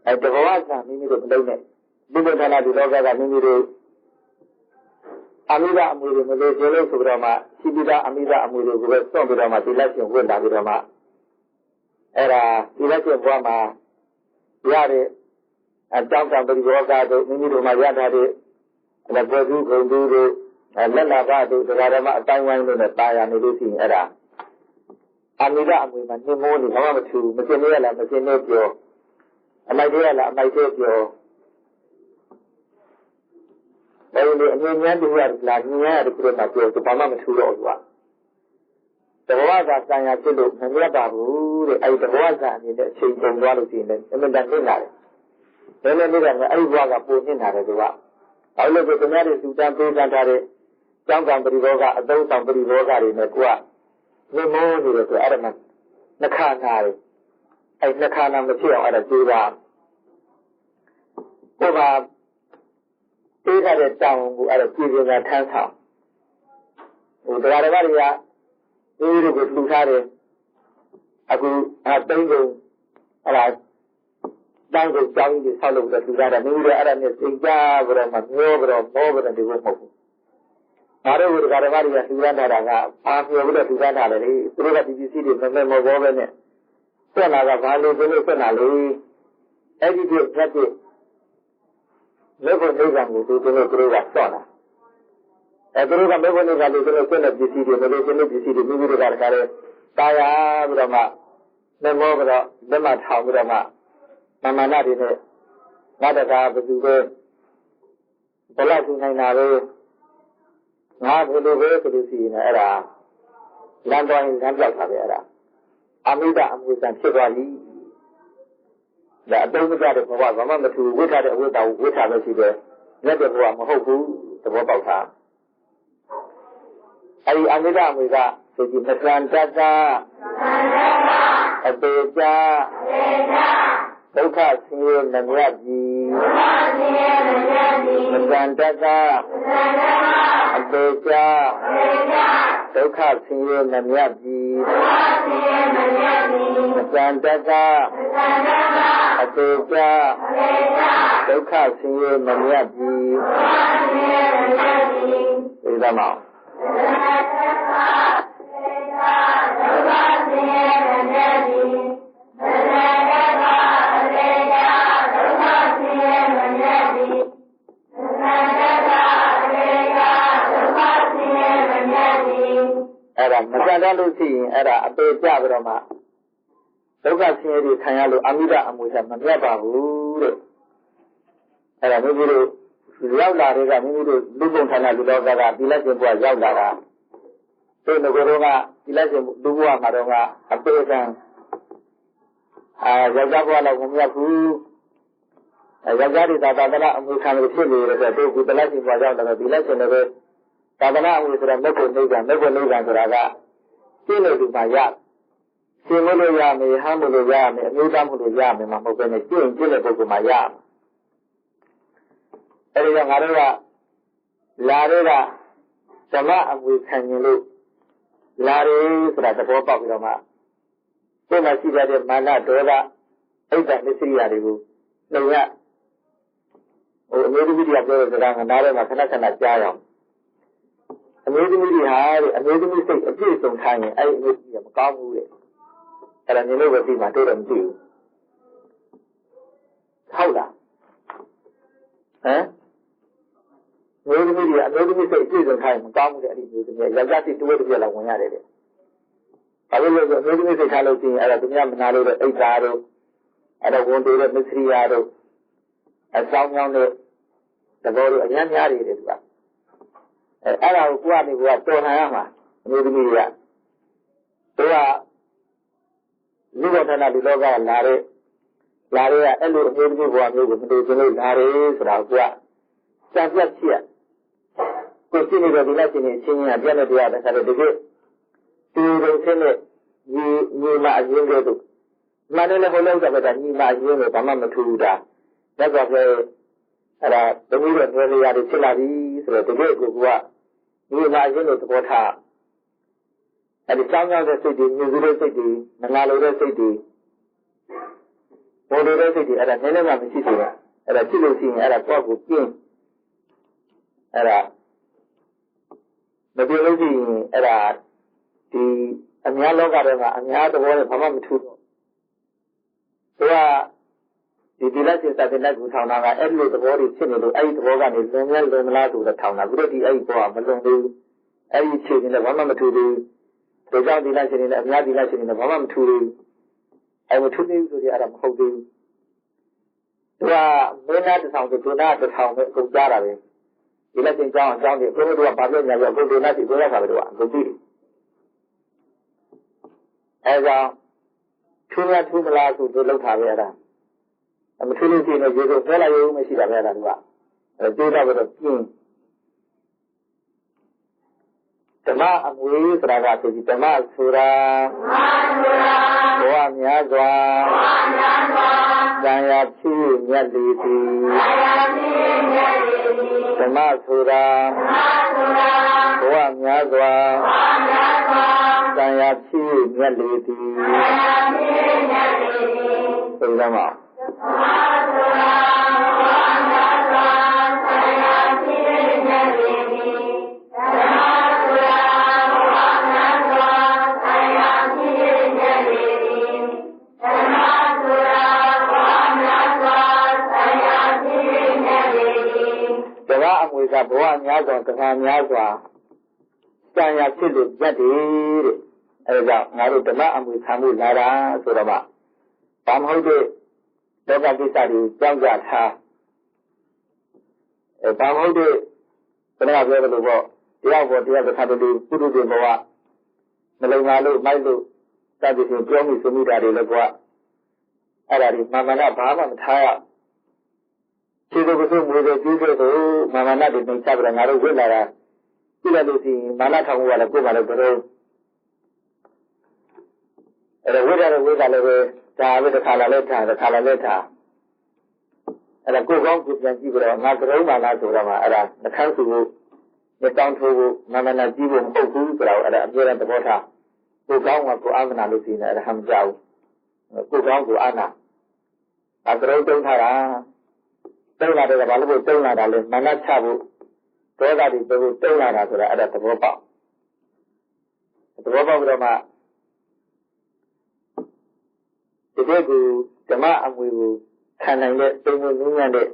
အဲတဘဝသာမိမိတို့မလုပ်နဲ့ဒီလိုဌာနဒီလောကကမိမိတို့အမိဒအမွေတွေမလို့ကျလို့ဆိုတော့မှရှိပြီးသားအမိဒအမွေတွေကိုပဲစွန့်ပြီးတော့မှဒီလက်ရှင်ဝတ်လာပြီးတော့မှအဲ့ဒါဒီလက်ရှင်ဘဝမှာရတဲ့အကြောင်းကံပရိဘောဂတို့မိမိတို့မှာရထားတဲ့ဘောဓုဂုံတို့လက်လာဘတို့တရားဓမ္မအတိုင်းဝိုင်းလို့နဲ့တာယာနေလို့ရှိရင်အဲ့ဒါအမိဒအမွေမှာနှင်းမိုးနေဘာမှမထူမစင်နေရလားမစင်နေပြောအမိုက်တွေရလားအမိုက်တွေပြောဒါလိုအမြင်များတူရလားညဉ့်ရတယ်ခုတော့ပြောဘာမှမထူတော့ဘူးက ဘောကဆံရဖြစ်လို့မမြတ်ပါဘူးတဲ့အဲ့ဒီသဘောဆံအနေနဲ့အချိန်ကုန်သွားလို့ရှိရင်လည်းအမှန်တန်သိလာတယ်နည်းနည်းလေးကအဲ့ဒီဘဝကပိုနှင်းလာတယ်သူကဘာလို့လဲဆိုတော့သူများတွေစုတန်းပေးထားတဲ့ကျောင်းဆောင်ပရိဘောကအသုံးဆောင်ပရိဘောကတွေနဲ့ကိုကမြင်မိုးနေတယ်ဆိုအဲ့ဒါမှနှခါနာတယ်အဲ့နှခါနာမဖြစ်အောင်အဲ့ဒါကြိုးစားကိုကပေးထားတဲ့တောင်းကိုအဲ့ဒါကြည်ပြင်းထမ်းဆောင်ဟိုတရားတော်တွေကဒီလိုကိုလှူထားတယ်အခုတိမ့်ကုန်အဲ့ဒါတောင်းကိုကြောင်းကြီးဆောက်လုပ်ပြီးလှူထားတယ်မိမိတို့အဲ့ဒါနဲ့စိတ်ကြပြီးတော့မှမျောပြီးတော့မောပြီးတော့ဒီလိုမဟုတ်ဘူးဒါတို့ကတရားတော်တွေကလှူထားတာကအာမျောပြီးတော့လှူထားတာလေသူတို့ကဒီပစ္စည်းတွေမမဲ့မောဘောပဲနဲ့ဆက်လာကဘာလို့ဒီလိုဆက်လာလဲအဲ့ဒီပြတ်တဲ့မေဖို့နိဗ္ဗာန်ကိုသူတို့ကစော့တာသူတို့ကမေဖို့နိဗ္ဗာန်ကိုသူတို့ဆက်တဲ့ပစ္စည်းတွေမလို့တဲ့ပစ္စည်းတွေမိမိတို့ကတခါလဲတာယာပြီးတော့မှမေမောပြီးတော့လက်မထောင်ပြီးတော့မှမာနတွေနဲ့ငါတကာဘယ်သူပဲဘလောက်ထူနိုင်တာပဲငါဘယ်လိုပဲဆိုလို့ရှိရင်အဲ့ဒါလမ်းသွားရင်လမ်းပြောက်တာပဲအဲ့ဒါအမိဒအမှုစံဖြစ်သွားပြီဒါအတုံးမကြတဲ့ဘဝဘာမှမထူဝိထားတဲ့အဝိတာဝိထားပဲရှိတယ်လက်တဲ့ဘဝမဟုတ်ဘူးသဘောပေါက်တာအဲဒီအမိဒအမှုကဆိုကြည့်မကံတတအပေချာဒုက္ခဆင်းရဲမမြတ်ကြီးမကံတတအပေချာဒုက္ခဆင်းရဲမမြတ်ကြီးမကံတတအပေချာဒုက္ခဆင်းရဲမမြတ်ကြီးဒီသမောအဲ့ဒါမကြမ်းလို့ရှိရင်အဲ့ဒါအပေကြပြီးတော့မှဒုက္ခဆင်းရဲတွေခံရလို့အမိဒအမွေချက်မမြတ်ပါဘူးတဲ့အဲ့ဒါမိမိတို့ရောက်လာတဲ့ကမိမိတို့လူကုန်ဌာနလူလောကကသီလရှင်ဘုရားရောက်လာတာဒီငကိုတော့ကသီလရှင်လူဘုရားမှာတော့ကအပေကံယောက်ျားဘုရားလောက်မမြတ်ဘူးယောက်ျားတွေသာသနာအမွေခံလို့ဖြစ်နေတယ်ဆိုတော့ဒီသီလရှင်ဘုရားရောက်လာတော့သီလရှင်လည်းသာသနာအမှုဆိုတာမေဖို့နိဗ္ဗာန်ဆိုတာကရှင်းလို့ဒီမှာရရှင်းလို့ရမယ်ဟမ်းလို့ရမယ်အမျိုးသားမှုလို့ရမယ်မဟုတ်ဘဲနဲ့ရှင်းတဲ့ပုဂ္ဂိုလ်မှာရမယ်အဲဒီတော့ငါတို့ကလာတဲ့ကဓမ္မအမှုခံရင်လို့လာတယ်ဆိုတာသဘောပေါက်ပြီးတော့မှကိုယ်မှာရှိတဲ့မာနဒေါသအိတ်တမစ္စရိယာတွေကိုလုံရအမျိုးသမီးတွေကပြောတဲ့စကားကနားထဲမှာခဏခဏကြားရအောင်အမျိုးသမီးတွေဟာအမျိုးသမီးစိတ်အပြည့်စုံထားရင်အဲ့ဒီအမျိုးသမီးကမကောင်းဘူးတဲ့အဲ့ဒါမြင်လို့ပဲသိမှတိုးတော့မသိဘူးဟုတ်လားဟမ်မျိုးသမီးတွေအမျိုးသမီးစိတ်အပြည့်စုံထားရင်မကောင်းဘူးတဲ့အဲ့ဒီမျိုးသမီးယောက်ျားစိတ်တွဲတစ်ပြက်လောက်ဝင်ရတယ်တဲ့ဘာလို့လဲဆိုအမျိုးသမီးစိတ်ထားလို့ရှိရင်အဲ့ဒါသူများမနာလို့တဲ့အိတ်သားတို့အဲ့ဒါဝန်တိုးတဲ့မစ္စရိယာတို့အဆောင်ကြောင်းတဲ့သဘောတို့အများများတွေတဲ့သူကအဲ့ဒါကိုကိုယ်ကနေကတော်လှန်ရမှာအမျိုးသမီးတွေကသူကလူ့ဘဝနဲ့လူလောကလာတဲ့အဲ့လိုအမျိုးသမီးဘဝမျိုးကိုမတူချင်လို့လာတယ်ဆိုတာကိုကစံပြတ်ဖြစ်ကိုရှိနေတဲ့ဒီလက်ရှင်နေအချင်းချင်းအပြတ်နဲ့တရားတဲ့ခါတော့တကယ်ဒီလိုဆင်းနဲ့ညီမအရင်ကတည်းကမှန်တယ်လည်းဘုလို့ဆိုတော့ညီမအရင်ကဘာမှမထူဘူးဒါလက်တော့ပဲအဲ့ဒါတမီးရဲ့နေရာတွေဖြစ်လာပြီဆိုတော့တကယ်ကိုကညီမအရင်လို့သဘောထားအဲ့ဒီကြောင်းကြောင်းတဲ့စိတ်တွေမြင်စုတဲ့စိတ်တွေမနာလိုတဲ့စိတ်တွေပေါ်တဲ့စိတ်တွေအဲ့ဒါနည်းနည်းမှမရှိသေးဘူးအဲ့ဒါဖြစ်လို့ရှိရင်အဲ့ဒါကိုယ့်ကိုပြင်းအဲ့ဒါမပြောလို့ရှိရင်အဲ့ဒါဒီအများလောကထဲမှာအများသဘောနဲ့ဘာမှမထူးတော့သူကဒီလက်ရှင်သတ္တလက်ကိုထောင်တာကအဲ့လိုသဘောတွေဖြစ်နေလို့အဲ့ဒီသဘောကနေလွန်မြဲလွန်မလားဆိုတော့ထောင်တာပြီးတော့ဒီအဲ့ဒီဘောကမလွန်သေးဘူးအဲ့ဒီခြေနေလည်းဘာမှမထူးသေးဘူးဒါကြောင့်ဒီလက်ရှင်နေလည်းအများဒီလက်ရှင်နေလည်းဘာမှမထူးသေးဘူးအဲ့မထူးသေးဘူးဆိုရင်အဲ့ဒါမဟုတ်သေးဘူးသူကမင်းသားတစ်ဆောင်ဆိုဒုနာတစ်ဆောင်ပဲအကုန်ကြားတာပဲဒီလက်ရှင်ကြောင်းအကြောင်းတွေဘုရားတို့ကဘာပြောညာပြောအခုဒုနာစီပြောရတာပဲတို့ကအကုန်ကြည့် Ega, Tunia Tumala to the Lotavera. I'm feeling in a good fellow, you may see the Vera. A data with a king. Tama Amui, Ragati, Tama Sura, One Yagua, Dayachi, Yaditi, Tama Sura, One Yagua, Dayachi, Yaditi, Tama. Boa Nyaga, Nyaga, Sanya Chili, Yadi, Narutama, and with Hamu Lara, Surama. Bamhode, Doga Vitali, Janga Ha. A Bamhode, the Naga of the war, the other Kabulu, Puru de Boa, Malamalu, Milo, that is in Jomi Sumida de Legua. Arari, Mamana, Bama, Taya. She was with a usual Mamana did not have another winner. Lucy, Manaka, who had a good one. And a winner with the Calaleta. And a good one could then give it a Macaroma, Lazurama, the council, the down to Mamana Jibu, Oku, at a year at the water. Go down to Amana Lucina at Hamjau. Go down to Anna. After all, don't have. Don't let it available, don't let it, Manachabu, Toga, don't let it at the Roba. The Roba Roma. The Degu, the Ma, and we will can I get things and it.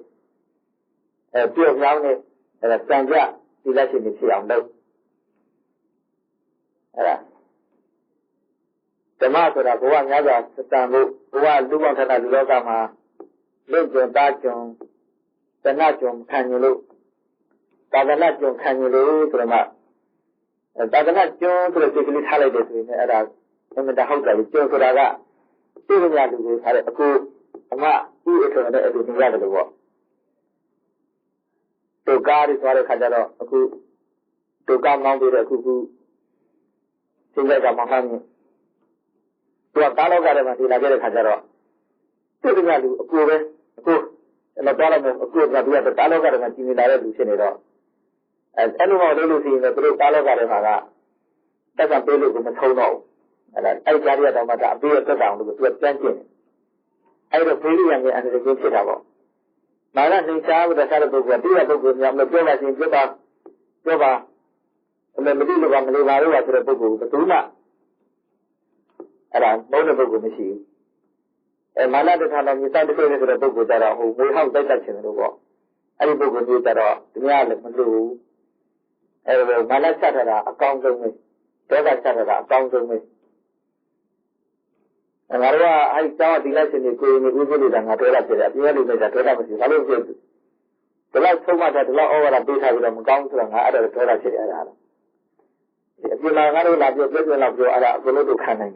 A few of round it, and a Sanja, election is here on those. The master of one other, Samu, who are doing another Logama, look at that. The Najum Canulu, Daganajum Canulu, Daganajum to the Tickly holidays in the house of Joraga. Even Yadu had a good Ama, who returned everything out of the war. To God is what a Kajaro, a good, to God mounted a cuckoo, Singa Mahani. To a Taloga, I get a Kajaro. To the Yadu, a good. And the dollar of good that we have the Taloga and Timida Lucinero. As anyone Lucy in the blue Taloga, that's a bill with the Tono. And I carry it on my beer down with what tension. I have a pretty young and the good Chicago. My last in town with the Saddlebook, a beer book with Yam, the Jonas in Juba, and the middle of Amaliva to the book, the Tuna. And I'm motorbook machine. And my last time I decided to go to the book that are who have better in the war. Any book with you that are the Mialet Madu. And my last Saturday, account of me. Toga Saturday, account of me. And I saw the lesson in Usually than I told us that really made a total of his. The last so much that law over a bit of them gone to another total city. If you know not like your children of your other political canon.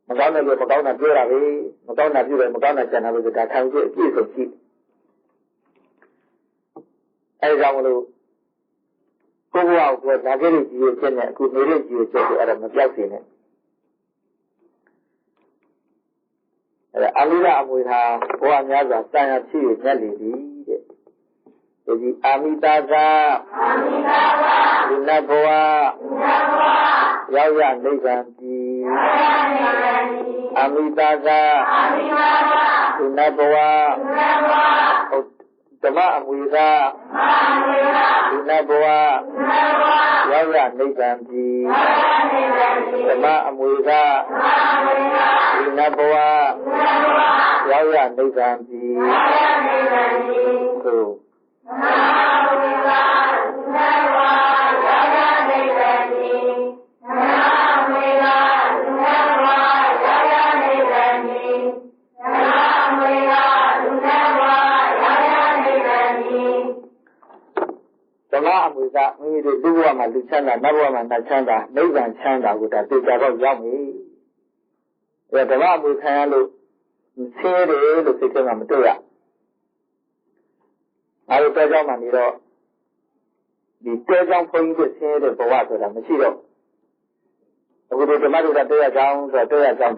Madonna, Madonna, Madonna, Madonna, Channel with the Kakan, piece of sheep. As I will go out with a very few children could make you to Adam McLaughlin. Amida with her one other sign of two, Nelly. The Amidaga, Unaboa, Yaya Neganti, Amidaga, Unaboa, Dama Amida, Unaboa, Yaya Neganti, Dama Amida, Unaboa, Yaya Neganti. So, ဓမ္မအမွေကမိမိတို့လူဘဝမှာလူချမ်းသာနတ်ဘဝမှာနတ်ချမ်းသာနိဗ္ဗာန်ချမ်းသာကိုဒါသိကြတော့ရောက်ပြီအဲဓမ္မအမွေခံရလို့ဆင်းရဲတယ်လို့စိတ်ထဲမှာမတွေ့ရအဲဒီတဲကြောင့်မှနေတော့ဒီတဲကြောင့်ဘုန်းကြီးတို့ဆင်းရဲတဲ့ဘဝဆိုတာမရှိတော့အခုဒီဓမ္မတို့ကတဲရကြောင်းဆိုတော့တဲရကြောင်း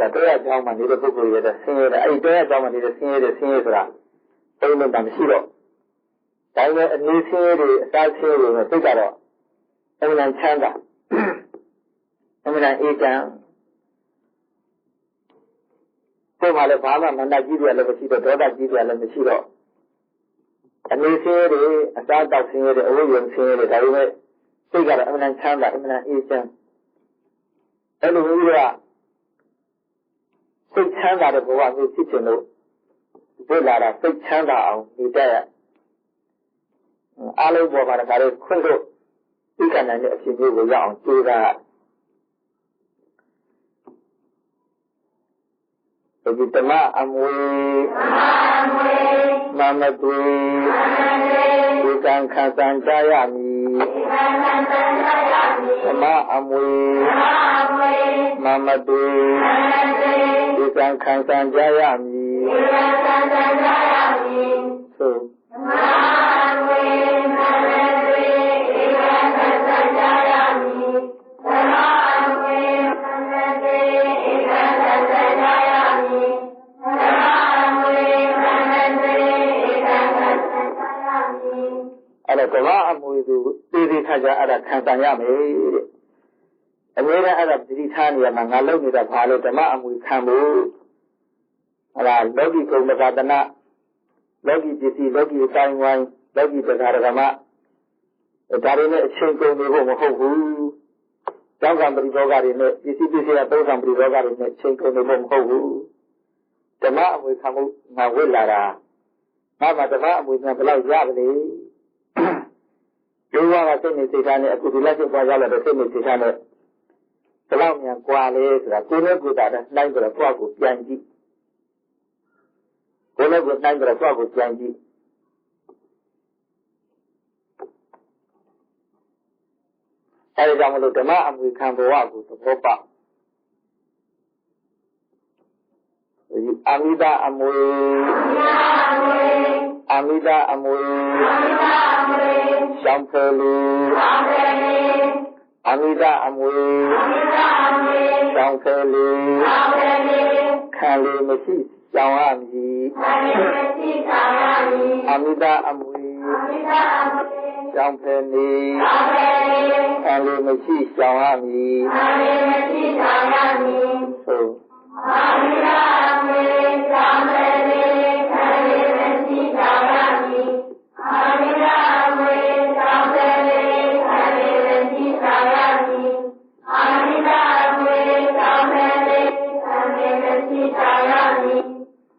မှနေတဲ့ပုဂ္ဂိုလ်ရဲ့ဆင်းရဲတဲ့အဲဒီတဲရကြောင်းမှနေတဲ့ဆင်းရဲဆိုတာဘုန်းကြီးတို့ကမရှိတော့ဒါပေမဲ့အနေဆင်းရဲတွေအစားဆင်းရဲတွေနဲ့သိကြတော့အမှန်ချမ်းသာအမှန်အေးချမ်းကိုယ်မှလည်းဘာမှမနှက်ကြီးတယ်လည်းမရှိတော့ဒေါသကြီးတယ်လည်းမရှိတော့အနေဆင်းရဲတွေအစားတောက်ဆင်းရဲတွေအဝိဇ္ဇာဆင်းရဲတွေဒါပေမဲ့သိကြတော့အမှန်ချမ်းသာအမှန်အေးချမ်းအဲ့လိုမျိုးကစိတ်ချမ်းသာတဲ့ဘဝမျိုးဖြစ်ချင်လို့ဒီလာတာစိတ်ချမ်းသာအောင်နေတတ်ရအားလုံးပေါ်မှာဒါလည်းခွင့်လို့သိခံနိုင်တဲ့အဖြစ်မျိုးကိုရအောင်ကြိုးစားဒီဓမ္မအမွေမမတုဒီကံခံစားကြရမည်ဓမ္မအမွေမမတုဒီကံခံစားကြရမည်သို့ဓမ္မအမွေသူသိသိခါကြအဲ့ဒါခံစားရမယ်တဲ့အမြဲတမ်းအဲ့ဒါသတိထားနေရမှာငါလုပ်နေတာဘာလို့ဓမ္မအမွေခံဖို့အဲ့ဒါလောကီကုံမကတနာလောကီပစ္စည်းလောကီအတိုင်းဝိုင်းလောကီတရားဓမ္မဒါတွေနဲ့အချိန်ကုန်နေဖို့မဟုတ်ဘူးကျောင်းကံပရိဘောဂတွေနဲ့ပစ္စည်းကသုံးကံပရိဘောဂတွေနဲ့အချိန်ကုန်နေဖို့မဟုတ်ဘူးဓမ္မအမွေခံမှုငါဝိလာတာငါမှဓမ္မအမွေနဲ့ဘယ်လောက်ရပါလဲကျိုးကစိတ်နဲ့စိတ်ထားနဲ့အခုဒီလက်ရှိပွားရတဲ့စိတ်နဲ့စိတ်ထားနဲ့ဘယ်လောက်မြန်ကွာလဲဆိုတာကိုယ်နဲ့ကိုယ်တာနဲ့နှိုင်းပြီးတော့ကိုယ့်ကိုပြန်ကြည့်ကိုယ်နဲ့ကိုယ်နှိုင်းပြီးတော့ကိုယ့်ကိုပြန်ကြည့်အဲဒီကြောင့်မလို့ဓမ္မအမွေခံဘဝကိုသဘောပေါက်အမိဒအမွေရှောင်းဖယ်လူအမိဒအမွေရှောင်းဖယ်လူခံလူမရှိရှောင်းရမည်အမိဒအမွေရှောင်းဖယ်နေခံလူမရှိရှောင်းရမည်သို့အမိဒအမွေရှောင်းဖယ်နေခံလူမရှိရှောင်းရမည်အမိဒအမွေရှောင်းဖယ်နေခံလူမရှိရှောင်းရမည်အမိဒအမွေရှောင်းဖယ်နေခံလူမရှိရှောင်းရမည်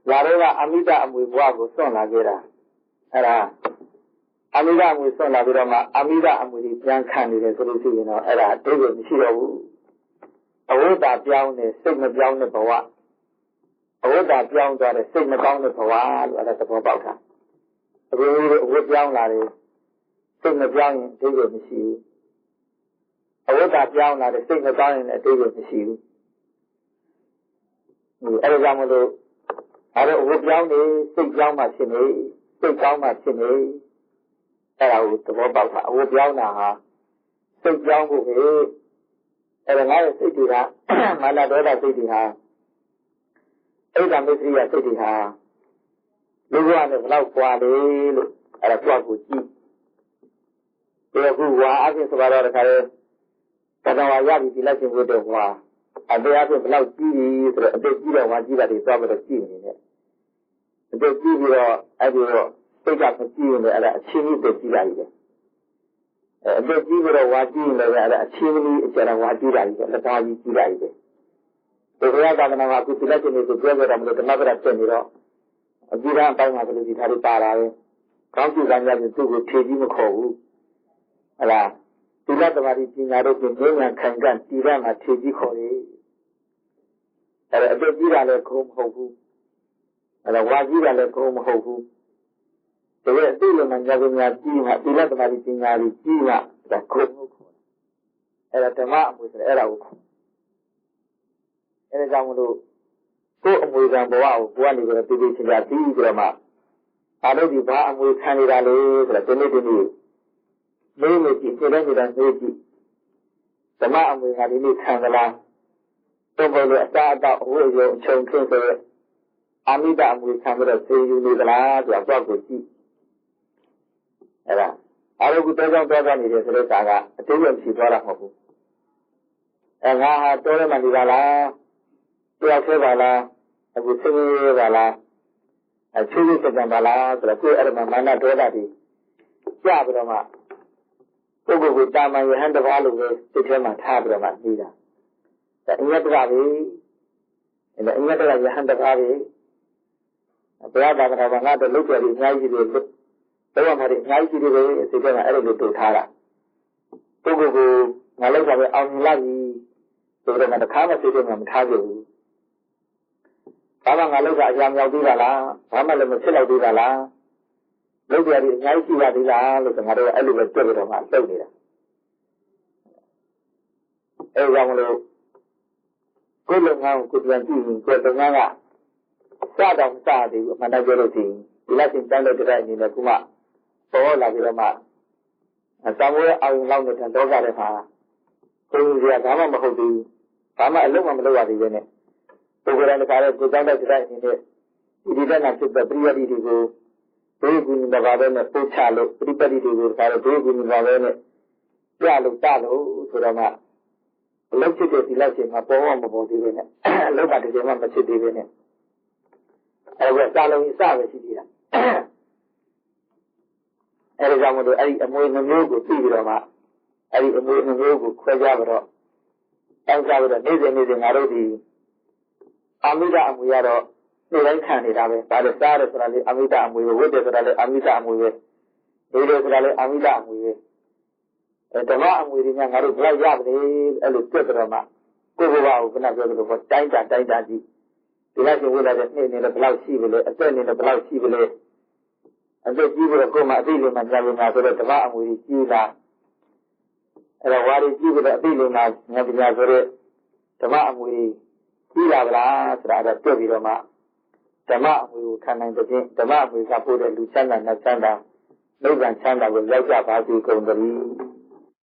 ဒါတော့ကအမိဒအမွေဘဝကိုစွန့်လာခဲ့တာအဲ့ဒါအမိဒအမွေစွန့်လာပြီးတော့မှအမိဒအမွေကြီးပြန်ခံနေတယ်ဆိုလို့ရှိရင်တော့အဲ့ဒါအတိတ်ကမရှိတော့ဘူးအဝိဒ္ဓပြောင်းနေစိတ်မပြောင်းတဲ့ဘဝအဝိဒ္ဓပြောင်းသွားတဲ့စိတ်မကောင်းတဲ့ဘဝလို့အဲ့ဒါသဘောပေါက်တာအခုအဝိဒ္ဓပြောင်းလာတယ်စိတ်မပြောင်းရင်အတိတ်ကမရှိဘူးအဝိဒ္ဓပြောင်းလာတဲ့စိတ်မကောင်းရင်လည်းအတိတ်ကမရှိဘူးအဲ့ဒါကြောင့်မလို့အဲ့ဒါအဝိဒ္ဓပြောင်းနေစိတ်ပြောင်းမှဖြစ်နေစိတ်ကောင်းမှဖြစ်နေအဲ့ဒါကိုသဘောပေါက်တာအဝိဒ္ဓပြောင်းတာဟာစိတ်ပြောင်းဖို့ပဲအဲ့ဒါငါရဲ့စိတ်တွေကမာနဒေါသစိတ်တွေဟာအဲ့ဒါမစ္စရိယစိတ်တွေဟာလူဘဝနဲ့ဘယ်လောက်ကွာလဲလို့အဲ့ဒါကိုယ့်ကိုကြည့်ဒီအခုဝါအဖြစ်ဆိုတော့တခါလေတဏှာရပြီဒီလက်ရှင်ဘုဒ္ဓဝါအတရားဖြစ်ဘယ်လောက်ကြီးပြီဆိုတော့အတိတ်ကြီးတဲ့ဝါကြီးတာတွေသွားပြီးတော့ကြည့်နေတယ်အတိတ်ကြီးပြီးတော့အဲ့ဒီတော့စိတ်ကမကြည့်ရင်လည်းအဲ့ဒါအချင်းကြီးတည်ကြည့်လိုက်တယ်အတိတ်ကြီးပြီးတော့ဝါကြီးရင်လည်းအဲ့ဒါအချင်းကြီးအကျဉ်းဝါကြီးတာကြီးပဲလက်သားကြီးကြည့်လိုက်တယ်ဒီဘုရားသာသနာမှာအခုဒီလက်ရှင်တွေကိုပြောကြတာမလို့ဓမ္မပဒဖြစ်နေတော့အကြည့်အပိုင်းမှာဘယ်လိုဒီထားလေးပါလာလဲကောင်းကျိုးကံများပြီးသူ့ကိုဖြည့်ကြီးမခေါ်ဘူးဟလားဒီလက်သမารီပညာတို့ကိုဉာဏ်ခံကတည်ရမှာဖြည့်ကြီးခေါ်တယ်အဲ့ဒါအတိတ်ကြီးတာလည်းခုံမဟုတ်ဘူးအဲ့ဒါဝါကြီးတာလည်းခုံမဟုတ်ဘူး တကယ်အသိဉာဏ်ညာပညာကြီးမှသီလသမာဓိပညာကြီးကြီးမှဒါခုံလို့ခေါ်တယ်အဲ့ဒါဓမ္မအမွေဆိုအဲ့ဒါကိုခေါ်အဲ့ဒါကြောင့်မလို့ကိုယ်အမွေခံဘဝကိုကိုယ်ကနေပြီးတော့တည်တည်ချာချာပြီးပြီးတော့မှအားလုံးဒီဘာအမွေခံနေတာလဲဆိုတော့ဒီနေ့မေးကြည့်တဲ့နေတာမေးကြည့်ဓမ္မအမွေကဒီနေ့ခံသလားတော့ဘယ်လိုအတားအတော့အဝိယုံအချုံခင်းဆိုရဲအာမိတအမွေခံပြီးတော့ဆေးယူနေသလားဆိုတာတော့ကိုကြည့်အဲ့ဒါအားလုံးကိုတောကြောင်းနေတယ်ဆိုတဲ့စာကအတိတ်ကဖြေသွားတာမဟုတ်ဘူးအဲငါဟာတောထဲမှာနေပါလားတယောက်သေးပါလားအခုသိနေပါလားအချူးစက်တံပါလားဆိုတော့ကိုယ်အဲ့ဒါမှမာနဒေါသတွေကြပြီးတော့မှပုဂ္ဂိုလ်ကိုတာမန်ယဟန်တစ်ပါးလိုပဲစိတ်ထဲမှာထားပြီးတော့မှနေတာဒါအညတ္တကပဲအဲ့ဒါအညတ္တကယဟန်တစ်ပါးပဲဘုရားသာသနာ့ဘာငါတို့လုပ်ကြတယ်အများကြီးတွေလို့တော့မှဒီအများကြီးတွေပဲစိတ်ထဲမှာအဲ့လိုတူထားတာပုဂ္ဂိုလ်ကိုငါလောက်တာပဲအောင်မြင်လိုက်ပြီဆိုတော့ငါတစ်ခါမှစိတ်ထဲမှာမထားကြဘူးဘာမှငါလောက်တာအရာမြောက်သေးတာလားဘာမှလည်းမဖြစ်တော့သေးတာလားလုပ်ကြတယ်အများကြီးရှိပါသေးလားလို့ငါတို့အဲ့လိုပဲတွေ့ကြတော့မှတုတ်နေတာအဲ့ကြောင့်မလို့ကိုယ်လုံငန်းကိုပြန်ကြည့်ရင်ကိုယ်လုံငန်းကစတော့စတယ်အမှန်တကယ်လို့ဒီလက်ရှင်တန်းတဲ့တဲ့အနေနဲ့ခုမှပေါ်လာပြီးတော့မှသံဝဲအောင်လောက်နေတဲ့ဒေါကတဲ့မှာကိုယ်ကြီးကဘာမှမဟုတ်ဘူးဘာမှအလုပ်မှမလုပ်ရသေးပဲနဲ့ပုဂ္ဂိုလ်တိုင်းတစ်ခါတော့ကိုယ်ကြောင့်တဲ့တဲ့အနေနဲ့ဒီတဲ့နာဖြစ်တဲ့ပရိယတိတွေကိုဘေးကူညီပါပဲနဲ့ပို့ချလို့ပရိပတိတွေကိုတစ်ခါတော့ဘေးကူညီပါပဲနဲ့ပြလို့တလို့ဆိုတော့မှအလုပ်ဖြစ်တဲ့ဒီလက်ရှင်မှာပေါ်မပေါ်သေးပဲနဲ့အလုပ်ကတကယ်မှမဖြစ်သေးပဲနဲ့အဲ့ဒါစာလုံးစပဲရှိသေးတာအဲ့ဒါကြောင့်မို့လို့အဲ့ဒီအမွေနှမျိုးကိုသိပြီးတော့မှအဲ့ဒီအမွေနှမျိုးကိုခွဲကြပြီးတော့တောင်းကြပြီးတော့နေ့စဉ်ငါတို့ဒီအာမိဒအမွေရတော့နေ့တိုင်းခံနေတာပဲဒါလည်းစားတယ်ဆိုတာလေအာမိဒအမွေပဲဝတ်တယ်ဆိုတာလေအာမိဒအမွေပဲနေတယ်ဆိုတာလေအာမိဒအမွေပဲဓမ္မအမွေတွေများငါတို့ဘယ်ရပါလဲအဲ့လိုပြတ်တော့မှကိုယ့်ဘဝကိုခဏပြောလို့ပေါ့တိုင်းတာကြည့်ဒီလိုက်ရှင်ဝိလာတဲ့နေ့နေလည်းဘယ်လောက်ရှိပြီလဲအသက်နေလည်းဘယ်လောက်ရှိပြီလဲအသက်ကြီးပြီးတော့ကိုယ်မှအသိလေးမှညာပညာဆိုတော့ဓမ္မအမွေကြီးကြီးလာအဲ့တော့ဝါရီကြီးပြီးတော့အသိလေးမှညာပညာဆိုတော့ဓမ္မအမွေကြီးလာဗလားဆိုတာတော့တွေ့ပြီးတော့မှဓမ္မအမွေကိုခံနိုင်တဲ့ဖြင့်ဓမ္မအမွေကပို့တဲ့လူချမ်းသာနတ်ချမ်းသာနိဗ္ဗာန်ချမ်းသာကိုရောက်ကြပါစေကုန်သတည်း